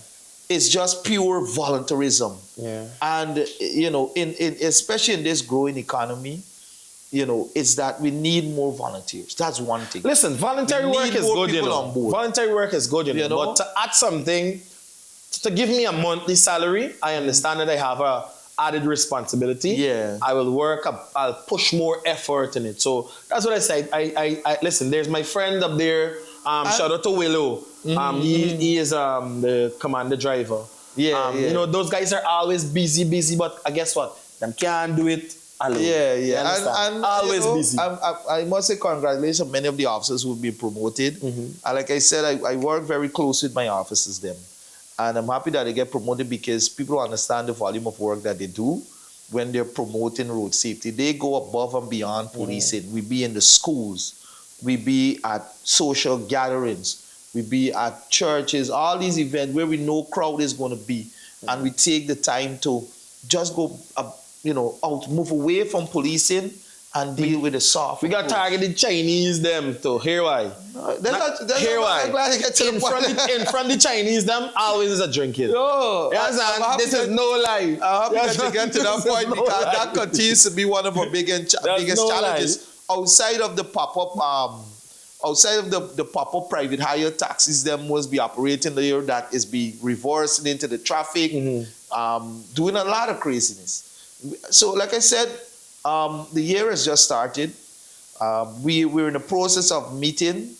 It's just pure voluntarism. Yeah. And, you know, especially in this growing economy, you know, it's that we need more volunteers. That's one thing. Listen, voluntary work is good, you know. Voluntary work is good, you know. But to add something, to give me a monthly salary, I understand that I have a added responsibility. Yeah. I will work, I'll push more effort in it. So that's what I say. I listen, there's my friend up there, shout out to Willow. He is the commander driver. Yeah, yeah. You know, those guys are always busy, but guess what? Them can't do it alone. Yeah, You yeah. understand? And always you know, busy. I must say congratulations on many of the officers who've been promoted. And like I said, I work very close with my officers them. And I'm happy that they get promoted because people understand the volume of work that they do when they're promoting road safety. They go above and beyond policing. We be in the schools. We be at social gatherings. We be at churches, all these events where we know crowd is going to be. And we take the time to just go, move away from policing and deal with the soft. We got approach. targeted Chinese them too. Here why? Here why? I'm glad you get to the In point. front of the Chinese them always is a drinking. No, You understand? This is no lie. I'm happy that you get to that This is point no because lie. that continues to be one of our biggest no challenges. Outside of the pop-up, outside of the pop-up private hire taxis, them must be operating there that is be reversing into the traffic, doing a lot of craziness. So, like I said, the year has just started. We're in the process of meeting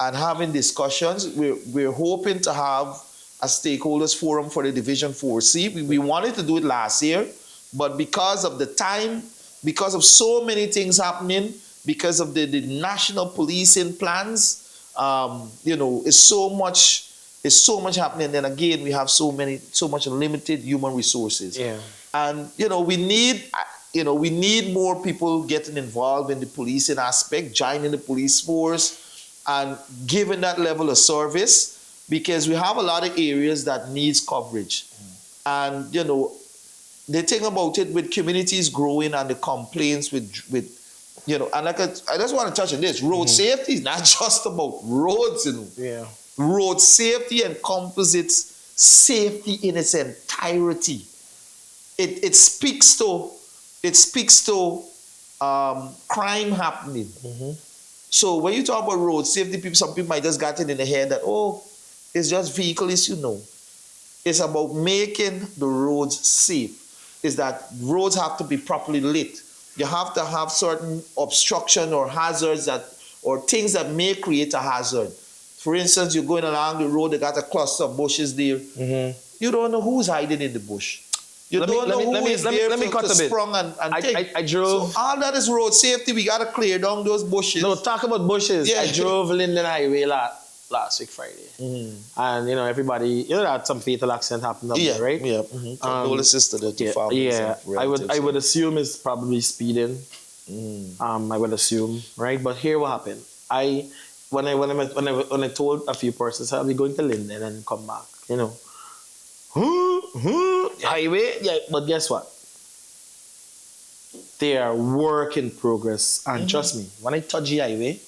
and having discussions. We're hoping to have a stakeholders forum for the Division 4C. We wanted to do it last year, but because of the time, because of so many things happening, because of the national policing plans, it's so much happening. And again, we have so much limited human resources. Yeah. And we need more people getting involved in the policing aspect, joining the police force, and giving that level of service, because we have a lot of areas that needs coverage. And the thing about it, with communities growing and the complaints with and like I just want to touch on this. Road safety is not just about roads, Yeah. Road safety encompasses safety in its entirety. It speaks to crime happening. So when you talk about road safety, some people might just get it in the head that, it's just vehicle issue. It's about making the roads safe. Is that roads have to be properly lit. You have to have certain obstruction or hazards or things that may create a hazard. For instance, you're going along the road, they got a cluster of bushes there. You don't know who's hiding in the bush. You don't know who is there to sprung and take. I drove. So all that is road safety. We got to clear down those bushes. No, talk about bushes. Yeah. I drove Linden Highway last week Friday. And everybody, that some fatal accident happened up there, right? Yeah. Condolences to the families. Yeah, I would assume it's probably speeding. I would assume, right? But here what happened. When I told a few persons I'll be going to Linden and come back, highway, yeah. But guess what? They are work in progress, and trust me, when I touch the highway,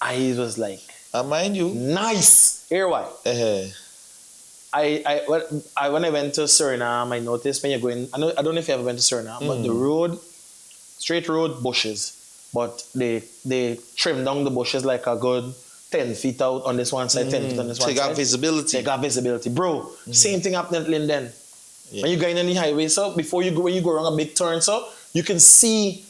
I was like, mind you, nice. Here why? When I went to Suriname, I noticed when you're going, I don't know if you ever went to Suriname, but the road, straight road, bushes. But they trim down the bushes like a good 10 feet out on this one side, 10 feet on this one side. They got visibility. They got visibility. Bro, same thing happened at Linden. When you're going on the highway, so when you go around a big turn, so you can see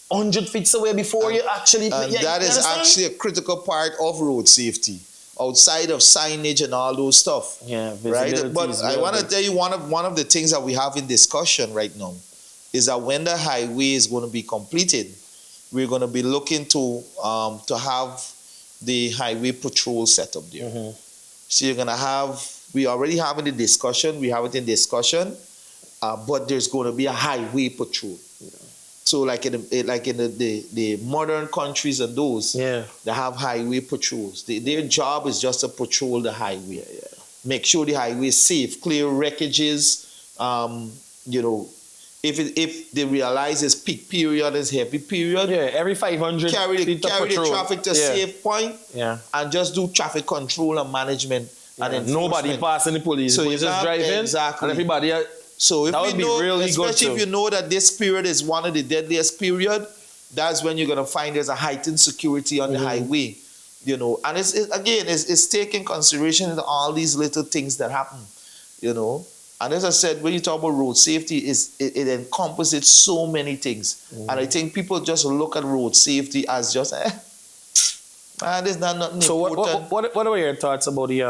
100 feet away before you actually... that is actually a critical part of road safety, outside of signage and all those stuff. Yeah, right? But I want to tell you one of the things that we have in discussion right now is that when the highway is going to be completed, we're going to be looking to have the highway patrol set up there. So you're going to have... We already having the discussion. We have it in discussion. But there's going to be a highway patrol. So like in the modern countries and those, they have highway patrols. Their job is just to patrol the highway. Make sure the highway is safe, clear wreckages. If they realize it's peak period, it's heavy period. Every 500 carry the traffic to a safe point. And just do traffic control and management. And nobody passing the police. So you just driving. Exactly. And everybody... So if that we know, really especially if you know that this period is one of the deadliest period, that's when you're gonna find there's a heightened security on the highway, And it's taking consideration into all these little things that happen, And as I said, when you talk about road safety, it encompasses so many things, and I think people just look at road safety as just, there's not nothing so important. what are your thoughts about the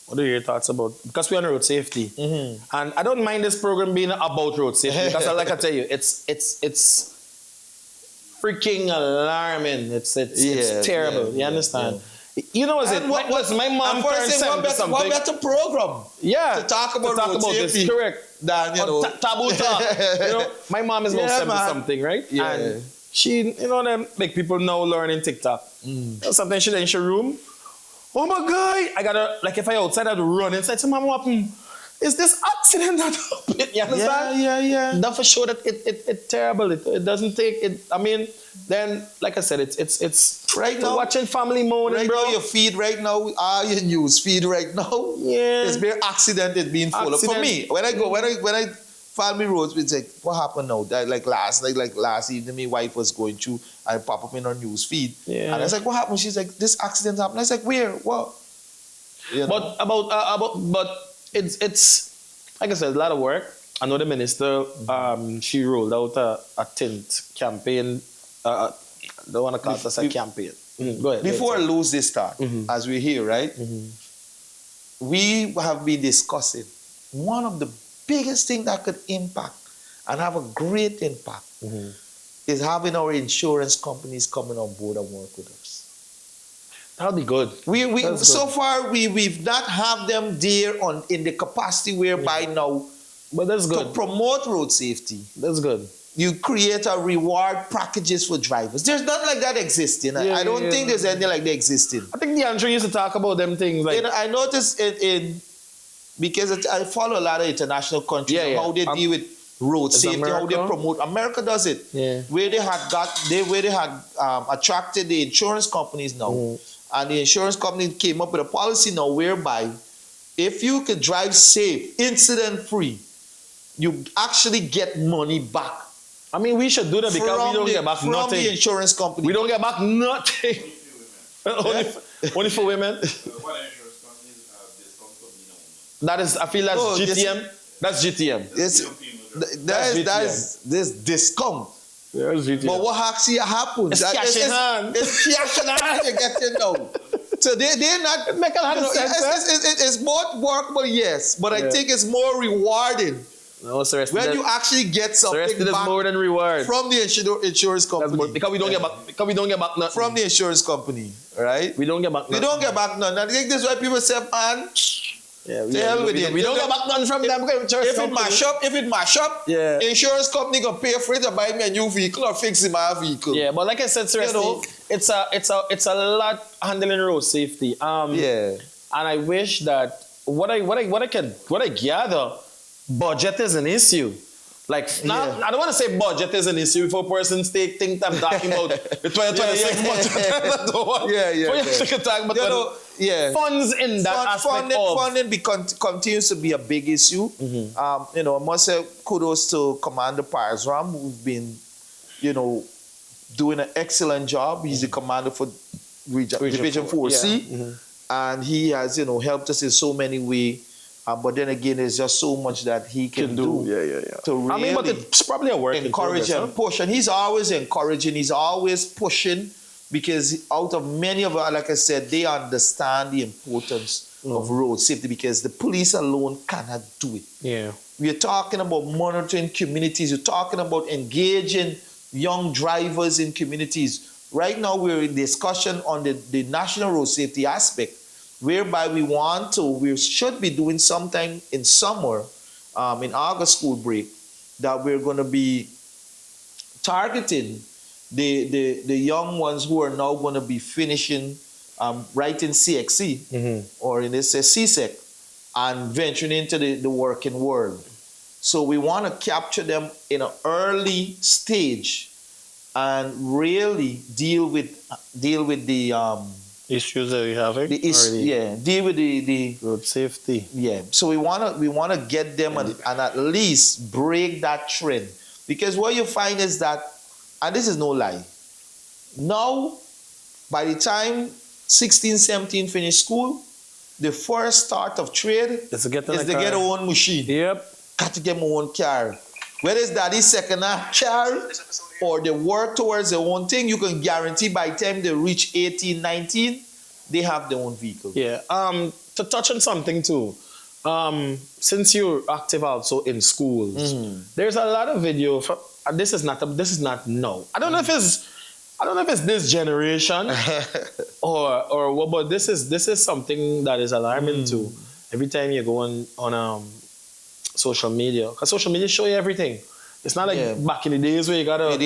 What are your thoughts about, because we're on road safety, and I don't mind this program being about road safety because like I tell you, it's freaking alarming. It's terrible. You understand? You know, listen, my mom turned 70 something. What better program? Yeah, to talk about road safety. this, correct. Than, you know, taboo talk. You know, my mom is about 70 something, right? Yeah. And she, you know, them make people now learning TikTok. Something she in her room. Oh my God! I gotta, like, if I outside, I'd run inside. So, Mama, what happened? Is this accident that happened? You understand? Yeah. That for sure that it's terrible. It doesn't take it. I mean, then, like I said, it's right now watching family moaning, right bro. now your feed right now, your news feed right now. Yeah. It's very accident. It's being full of. For me, when I file me roads, it's like, what happened now? That, like last evening, my wife was going through. I pop up in her news feed, and I was like, what happened? She's like, this accident happened. I was like, where? What? You know? But it's like I said, a lot of work. I know the minister, she rolled out a tint campaign. Don't want to call it a campaign. Go ahead. Before I lose this thought, as we're here, right? We have been discussing one of the biggest things that could impact and have a great impact is having our insurance companies coming on board and work with us. That'll be good. So far we've not have them there in the capacity whereby now, but that's good. To promote road safety. That's good. You create a reward packages for drivers. There's nothing like that existing. I don't think there's anything like that existing. I think the Andrew used to talk about them things like. I noticed because I follow a lot of international countries how they deal with road safety, how they promote. America does it. Yeah. Where they had attracted the insurance companies now, and the insurance company came up with a policy now whereby if you could drive safe, incident free, you actually get money back. I mean, we should do that because we don't get back from nothing. The insurance company. We don't get back nothing. Only for women. That is, I feel that's GTM. That's GTM. That's this discount. Yeah, that's GTM. But what actually happens? It's cash in hand. It's cash in hand. You get to know. So they're not. It make a lot of sense. It's both workable, yes, but I think it's more rewarding. No, sir. When you actually get something back more than reward from the insurance company. Because we don't get back. Because we don't get back nothing from the insurance company, right? We don't get back. We don't get back nothing. I think this is why people say, man. Yeah, we don't get back nothing from them. If it mash up, insurance company gonna pay for it to buy me a new vehicle or fix my vehicle. Yeah, but like I said, seriously, it's a lot handling road safety. And I wish that what I gather, budget is an issue. Like now, I don't want to say budget is an issue if a person think I'm talking about the 2026 budget. Funds in that aspect funding continues to be a big issue. I must say kudos to Commander Parsram, who's been, doing an excellent job. He's the commander for Division 4C, and he has, helped us in so many ways. But then again, there's just so much that he can do. To really but it's probably a work encourage and push. And he's always encouraging. He's always pushing because out of many of us, like I said, they understand the importance of road safety because the police alone cannot do it. Yeah. We're talking about monitoring communities. We're talking about engaging young drivers in communities. Right now, we're in discussion on the national road safety aspect, whereby we should be doing sometime in summer, in August school break, that we're going to be targeting the young ones who are now going to be finishing writing CXC or in this CSEC and venturing into the working world. So we want to capture them in an early stage and really deal with the issues that you have. Deal with the road safety. Yeah. So we wanna get them and at least break that trend. Because what you find is that, and this is no lie, now by the time 16, 17 finish school, the first start of trade is to get their own machine. Yep. Got to get my own car. Whether it's daddy's second-hand car or they work towards their own thing, you can guarantee by the time they reach 18, 19, they have their own vehicle. Yeah. to touch on something too. Since you're active also in schools, there's a lot of video. This is not no. I don't know if it's this generation or what, but this is something that is alarming too. Every time you go on social media, because social media show you everything. It's not like back in the days where you gotta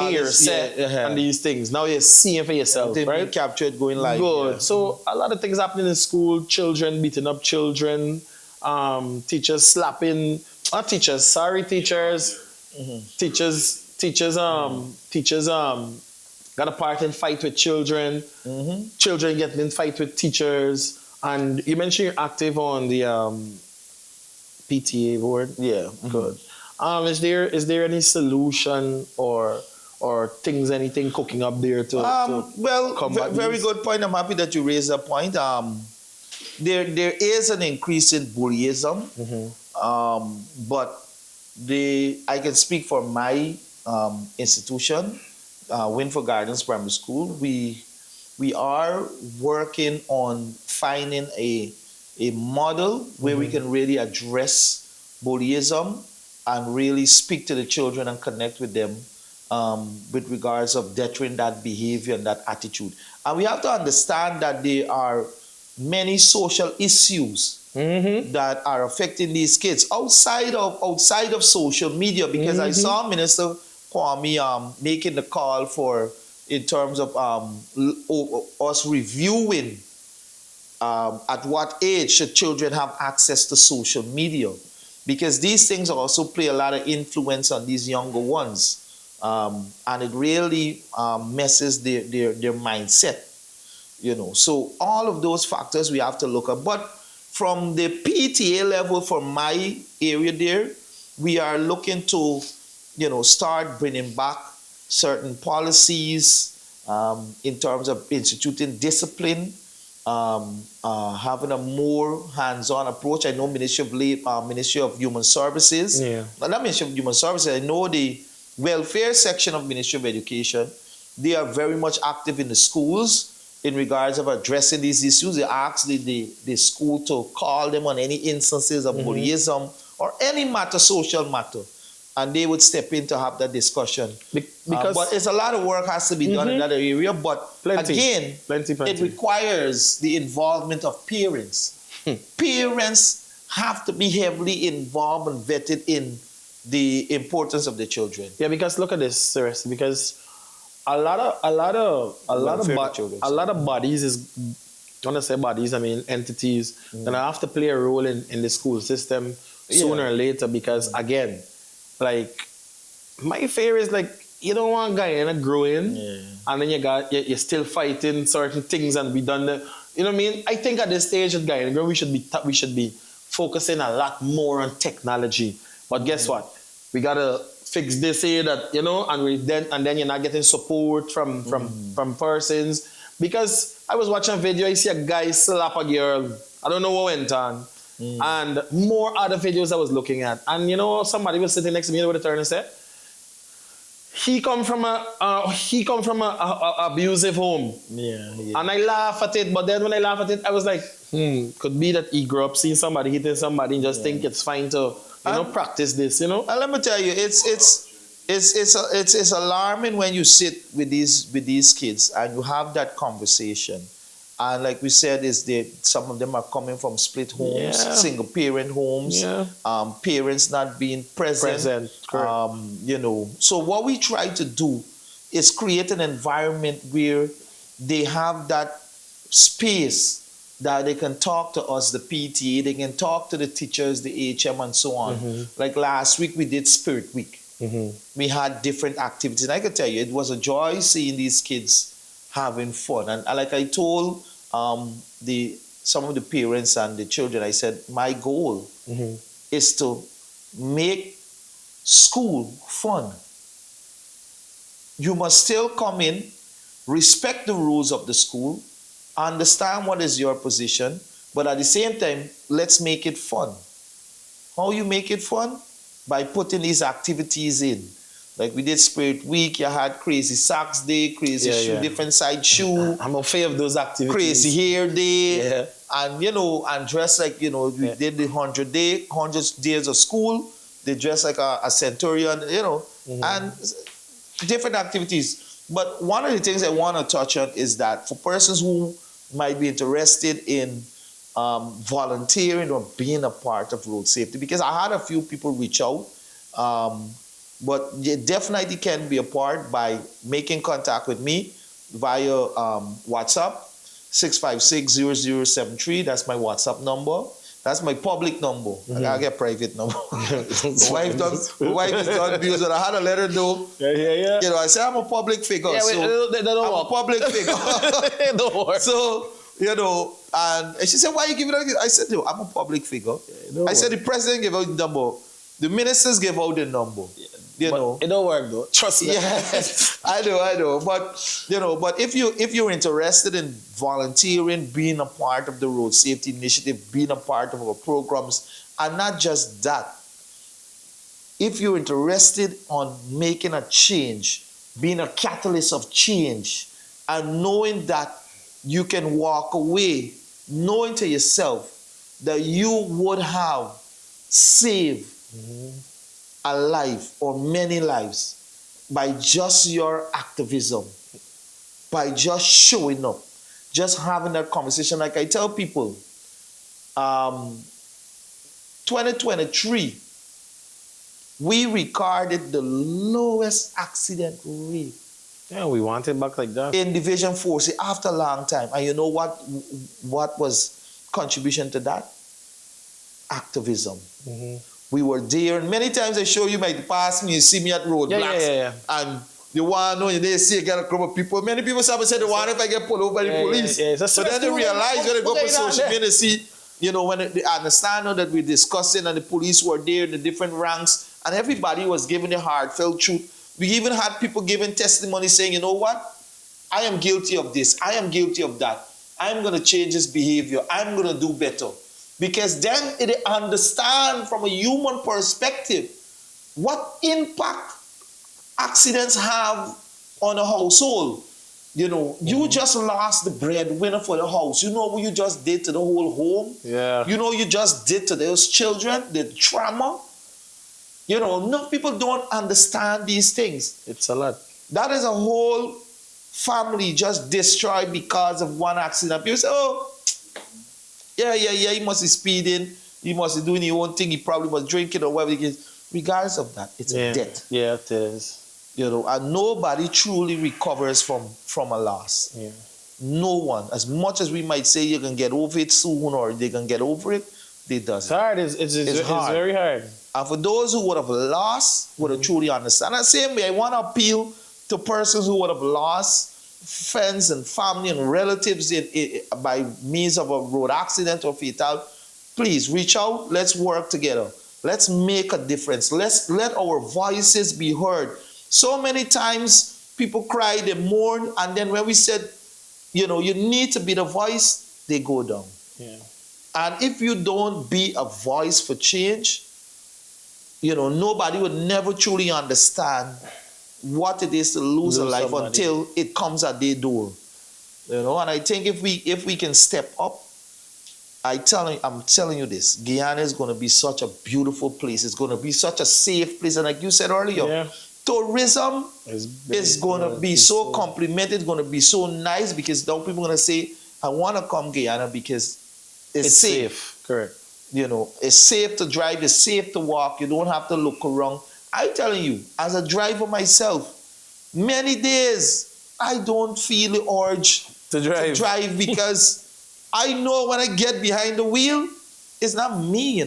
hear, set, and these things. Now you're seeing for yourself, right? Captured going live. Good. Yeah. So a lot of things happening in school. Children beating up children. Teachers slapping. Not teachers. Sorry, teachers. Teachers got a part in fight with children. Children getting in fight with teachers. And you mentioned you're active on the PTA board. Yeah, good. Is there any solution or anything cooking up there to well, combat very these? good point. I'm happy that you raised that point. There is an increase in bullyism, but I can speak for my institution, Winford Gardens Primary School. We are working on finding a model where we can really address bullyism and really speak to the children and connect with them with regards of deterring that behavior and that attitude. And we have to understand that there are many social issues that are affecting these kids outside of social media, because I saw Minister Kwame making the call for, in terms of us reviewing at what age should children have access to social media, because these things also play a lot of influence on these younger ones, and it really messes their mindset, you know. So all of those factors we have to look at. But from the PTA level, for my area there, we are looking to, you know, start bringing back certain policies in terms of instituting discipline, having a more hands-on approach. I know Ministry of Human Services. Yeah. Not Ministry of Human Services. I know the welfare section of Ministry of Education. They are very much active in the schools in regards of addressing these issues. They ask the school to call them on any instances of bullyism or any matter, social matter, and they would step in to have that discussion. Because but it's a lot of work has to be done in that area. But again, it requires the involvement of parents. Parents have to be heavily involved and vetted in the importance of the children. Yeah, because look at this, seriously, because a lot of bodies is, when I say bodies, I mean entities, and I have to play a role in the school system sooner or later, because again, like, my fear is like, you don't want Guyana growing, and then you're still fighting certain things and be done. You know what I mean? I think at this stage of Guyana growing, we should be focusing a lot more on technology. But guess what? We gotta fix this here, that, you know, and then you're not getting support from persons. Because I was watching a video, I see a guy slap a girl. I don't know what went on. And more other videos I was looking at. And you know, somebody was sitting next to me, you know what the turn and said? He come from a abusive home. Yeah. And I laugh at it, but then when I laugh at it, I was like, could be that he grew up seeing somebody hitting somebody and just think it's fine to, you know, practice this, you know? And let me tell you, it's alarming when you sit with these kids and you have that conversation. And like we said, some of them are coming from split homes, single parent homes, parents not being present. You know. So what we try to do is create an environment where they have that space that they can talk to us, the PTA, they can talk to the teachers, the HM, and so on. Like last week, we did Spirit Week. We had different activities. And I can tell you, it was a joy seeing these kids having fun. And like I told some of the parents and the children, I said, my goal is to make school fun. You must still come in, respect the rules of the school, understand what is your position, but at the same time, let's make it fun. How you make it fun? By putting these activities in. Like we did Spirit Week, you had Crazy Socks Day, Crazy Shoe, different side shoe. I'm a fan of those activities. Crazy Hair Day. Yeah. And, and dress like, we did the 100 days of school. They dress like a centurion, and different activities. But one of the things I want to touch on is that for persons who might be interested in volunteering or being a part of road safety, because I had a few people reach out, but you definitely can be a part by making contact with me via WhatsApp, 656-0073. That's my WhatsApp number. That's my public number. I gotta get private number. My wife is done abuse, and I had to let her know. Yeah. I said I'm a public figure. Yeah, they don't I'm work. a public figure. They don't work. So, and she said, why you giving out? I said, no, I'm a public figure. I said, the president gave out the number. The ministers gave out the number. But it don't work though. Trust me. Yes, I know. But if you're interested in volunteering, being a part of the road safety initiative, being a part of our programs, and not just that, if you're interested on making a change, being a catalyst of change, and knowing that you can walk away, knowing to yourself that you would have saved a life or many lives by just your activism, by just showing up, just having that conversation. Like I tell people, 2023, we recorded the lowest accident rate. Yeah, we want it back like that. In Division 4, see, after a long time. And you know what was contribution to that? Activism. We were there, and many times I show you might pass me, you see me at roadblocks, and you want to know, they see you get a group of people. Many people say they want if I get pulled over by the police. So then they realize when they go for social media, see, when they understand that we're discussing and the police were there in the different ranks, and everybody was giving the heartfelt truth. We even had people giving testimony saying, you know what? I am guilty of this. I am guilty of that. I'm going to change this behavior. I'm going to do better. Because then they understand from a human perspective what impact accidents have on a household. You just lost the breadwinner for the house. You know what you just did to the whole home? Yeah. You know what you just did to those children, the trauma. Enough people don't understand these things. It's a lot. That is a whole family just destroyed because of one accident. People say, oh, yeah, he must be speeding, he must be doing his own thing, he probably was drinking or whatever it is. Regardless of that, it's a death. Yeah, it is. And nobody truly recovers from a loss. Yeah. No one. As much as we might say you can get over it soon or they can get over it, they doesn't. It's hard. It's hard. It's very hard. And for those who would have lost, would have truly understand. And the same way, I want to appeal to persons who would have lost friends and family and relatives by means of a road accident or fatal. Please reach out. Let's work together. Let's make a difference. Let's let our voices be heard. So many times people cry, they mourn, and then when we said, you need to be the voice, they go down. Yeah. And if you don't be a voice for change, nobody would never truly understand what it is to lose a life somebody until it comes at their door. And I think if we can step up, I'm telling you this, Guyana is going to be such a beautiful place. It's going to be such a safe place. And like you said earlier, tourism is going to be so complimented, it's going to be so nice, because now people are going to say, I want to come Guyana because it's safe. Correct. It's safe to drive, it's safe to walk, you don't have to look around. I'm telling you, as a driver myself, many days I don't feel the urge to drive because I know when I get behind the wheel, it's not me,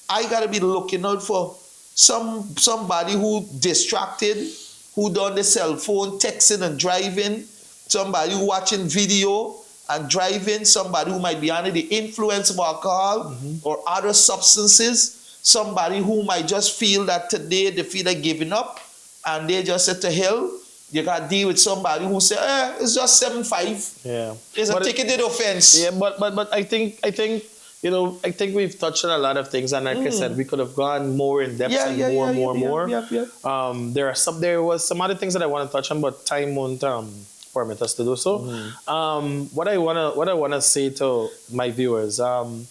I gotta be looking out for somebody who distracted, who done the cell phone, texting and driving, somebody who watching video and driving, somebody who might be under the influence of alcohol or other substances, somebody who might just feel that today they feel like giving up and they just said to hell. You got to deal with somebody who say, it's just 7.5. Yeah. It's a ticketed offense. Yeah, but I think I think we've touched on a lot of things, and like I said, we could have gone more in depth more. There was some other things that I want to touch on, but time won't permit us to do so. What I wanna say to my viewers, even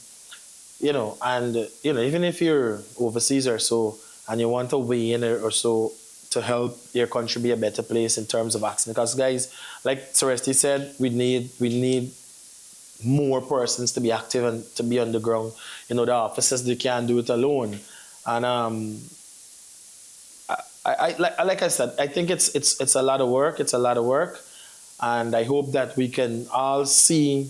if you're overseas or so, and you want to weigh in or so to help your country be a better place in terms of accident, because guys, like 𝒉𝒔 said, we need more persons to be active and to be on the ground. The officers, they can't do it alone. And like I said, I think it's a lot of work. It's a lot of work, and I hope that we can all see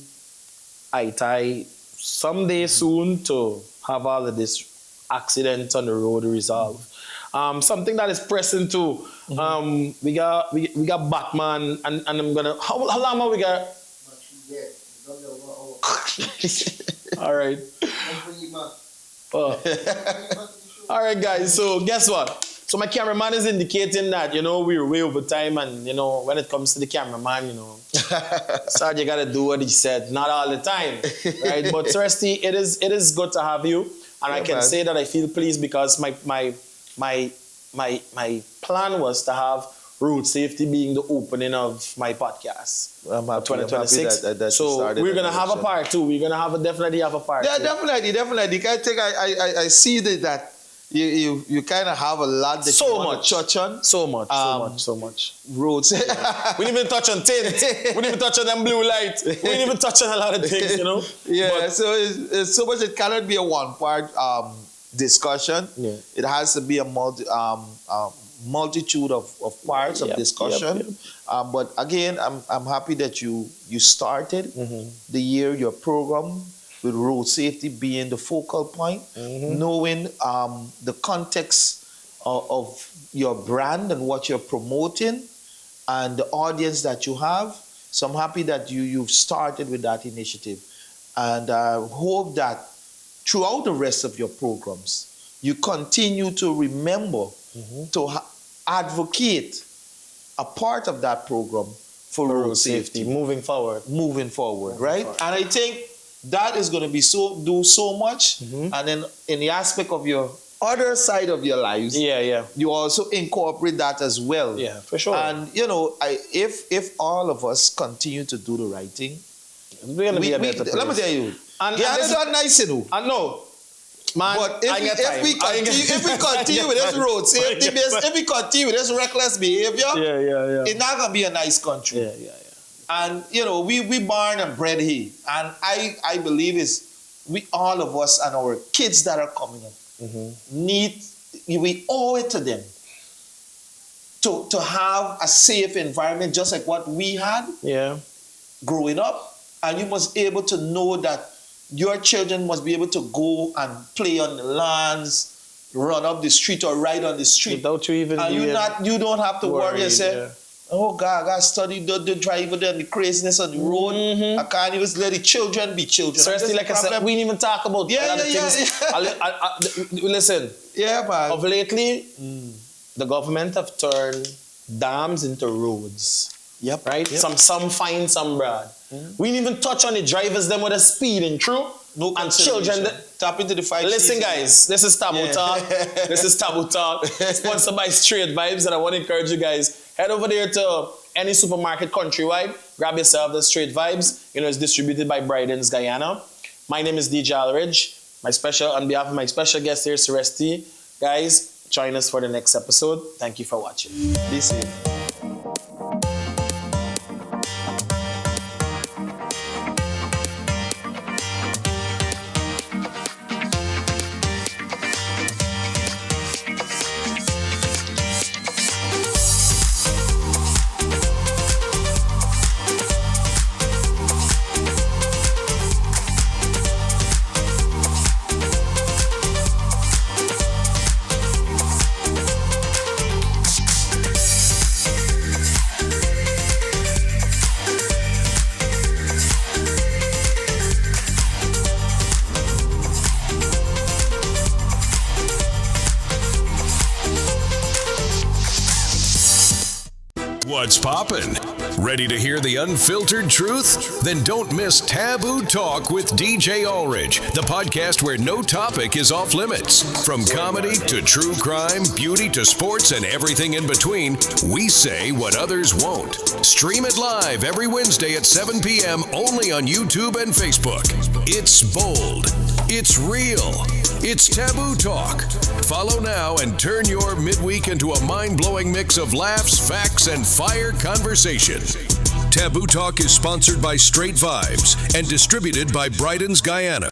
eye to eye someday soon to have all of this accidents on the road resolved. Something that is pressing too. We got Batman, and I'm gonna. How long have we got? All right. All right, guys. So guess what? So my cameraman is indicating that we're way over time, and when it comes to the cameraman, Sarge, you gotta do what he said. Not all the time, right? But 𝒉𝒔, it is good to have you, and I can say that I feel pleased because my plan was to have road safety being the opening of my podcast. I'm happy, 2026. that so we're gonna have a part 2. We're gonna definitely have a part 2. Yeah, definitely. I think I see that you kind of have a lot that you want to touch on. So much. Roads. We didn't even touch on tint. We didn't even touch on them blue lights. We didn't even touch on a lot of things, Yeah, but, so it's so much. It cannot be a one-part discussion. Yeah. It has to be a multitude of parts of discussion. But again, I'm happy that you started the year, your program, with road safety being the focal point, knowing the context of your brand and what you're promoting and the audience that you have. So I'm happy that you've started with that initiative. And I hope that throughout the rest of your programs, you continue to remember to advocate a part of that program for road safety. Moving forward, right? And I think that is going to be do so much. And then in the aspect of your other side of your lives, you also incorporate that as well. Yeah, for sure. And if all of us continue to do the right thing, we're gonna be a better place. Let me tell you, and it's not nice, I know. Man, but if we continue with this road safety, if we continue with this reckless behavior, it's not gonna be a nice country. And we born and bred here, and I believe we all of us and our kids that are coming up we owe it to them to have a safe environment, just like what we had growing up. And you must be able to know that your children must be able to go and play on the lawns, run up the street or ride on the street. Without you even you don't have to worry yourself. Oh God, I got to study the driver and the craziness on the road. I can't even let the children be children. Seriously, like I said, we didn't even talk about things. Listen. Yeah, man. Of lately, the government have turned dams into roads. Yep. Right? Some fine, some broad. We didn't even touch on the drivers them with a speeding, true? No, and children tap into the fight. Listen, guys, this is Taboo Talk. This is Taboo Talk, sponsored by Straight Vibes, and I want to encourage you guys, head over there to any supermarket countrywide, grab yourself the Straight Vibes. It's distributed by Bryden's Guyana. My name is 𝒖𝒑𝒔. On behalf of my special guest here, 𝒉𝒔. Guys, join us for the next episode. Thank you for watching. Be safe. What's poppin'? Ready to hear the unfiltered truth? Then don't miss Taboo Talk with DJ 𝒉𝒂𝒔, the podcast where no topic is off limits. From comedy to true crime, beauty to sports, and everything in between, we say what others won't. Stream it live every Wednesday at 7 p.m. only on YouTube and Facebook. It's bold. It's real. It's Taboo Talk. Follow now and turn your midweek into a mind-blowing mix of laughs, facts, and fire conversation. Taboo Talk is sponsored by Straight Vibes and distributed by Brighton's Guyana.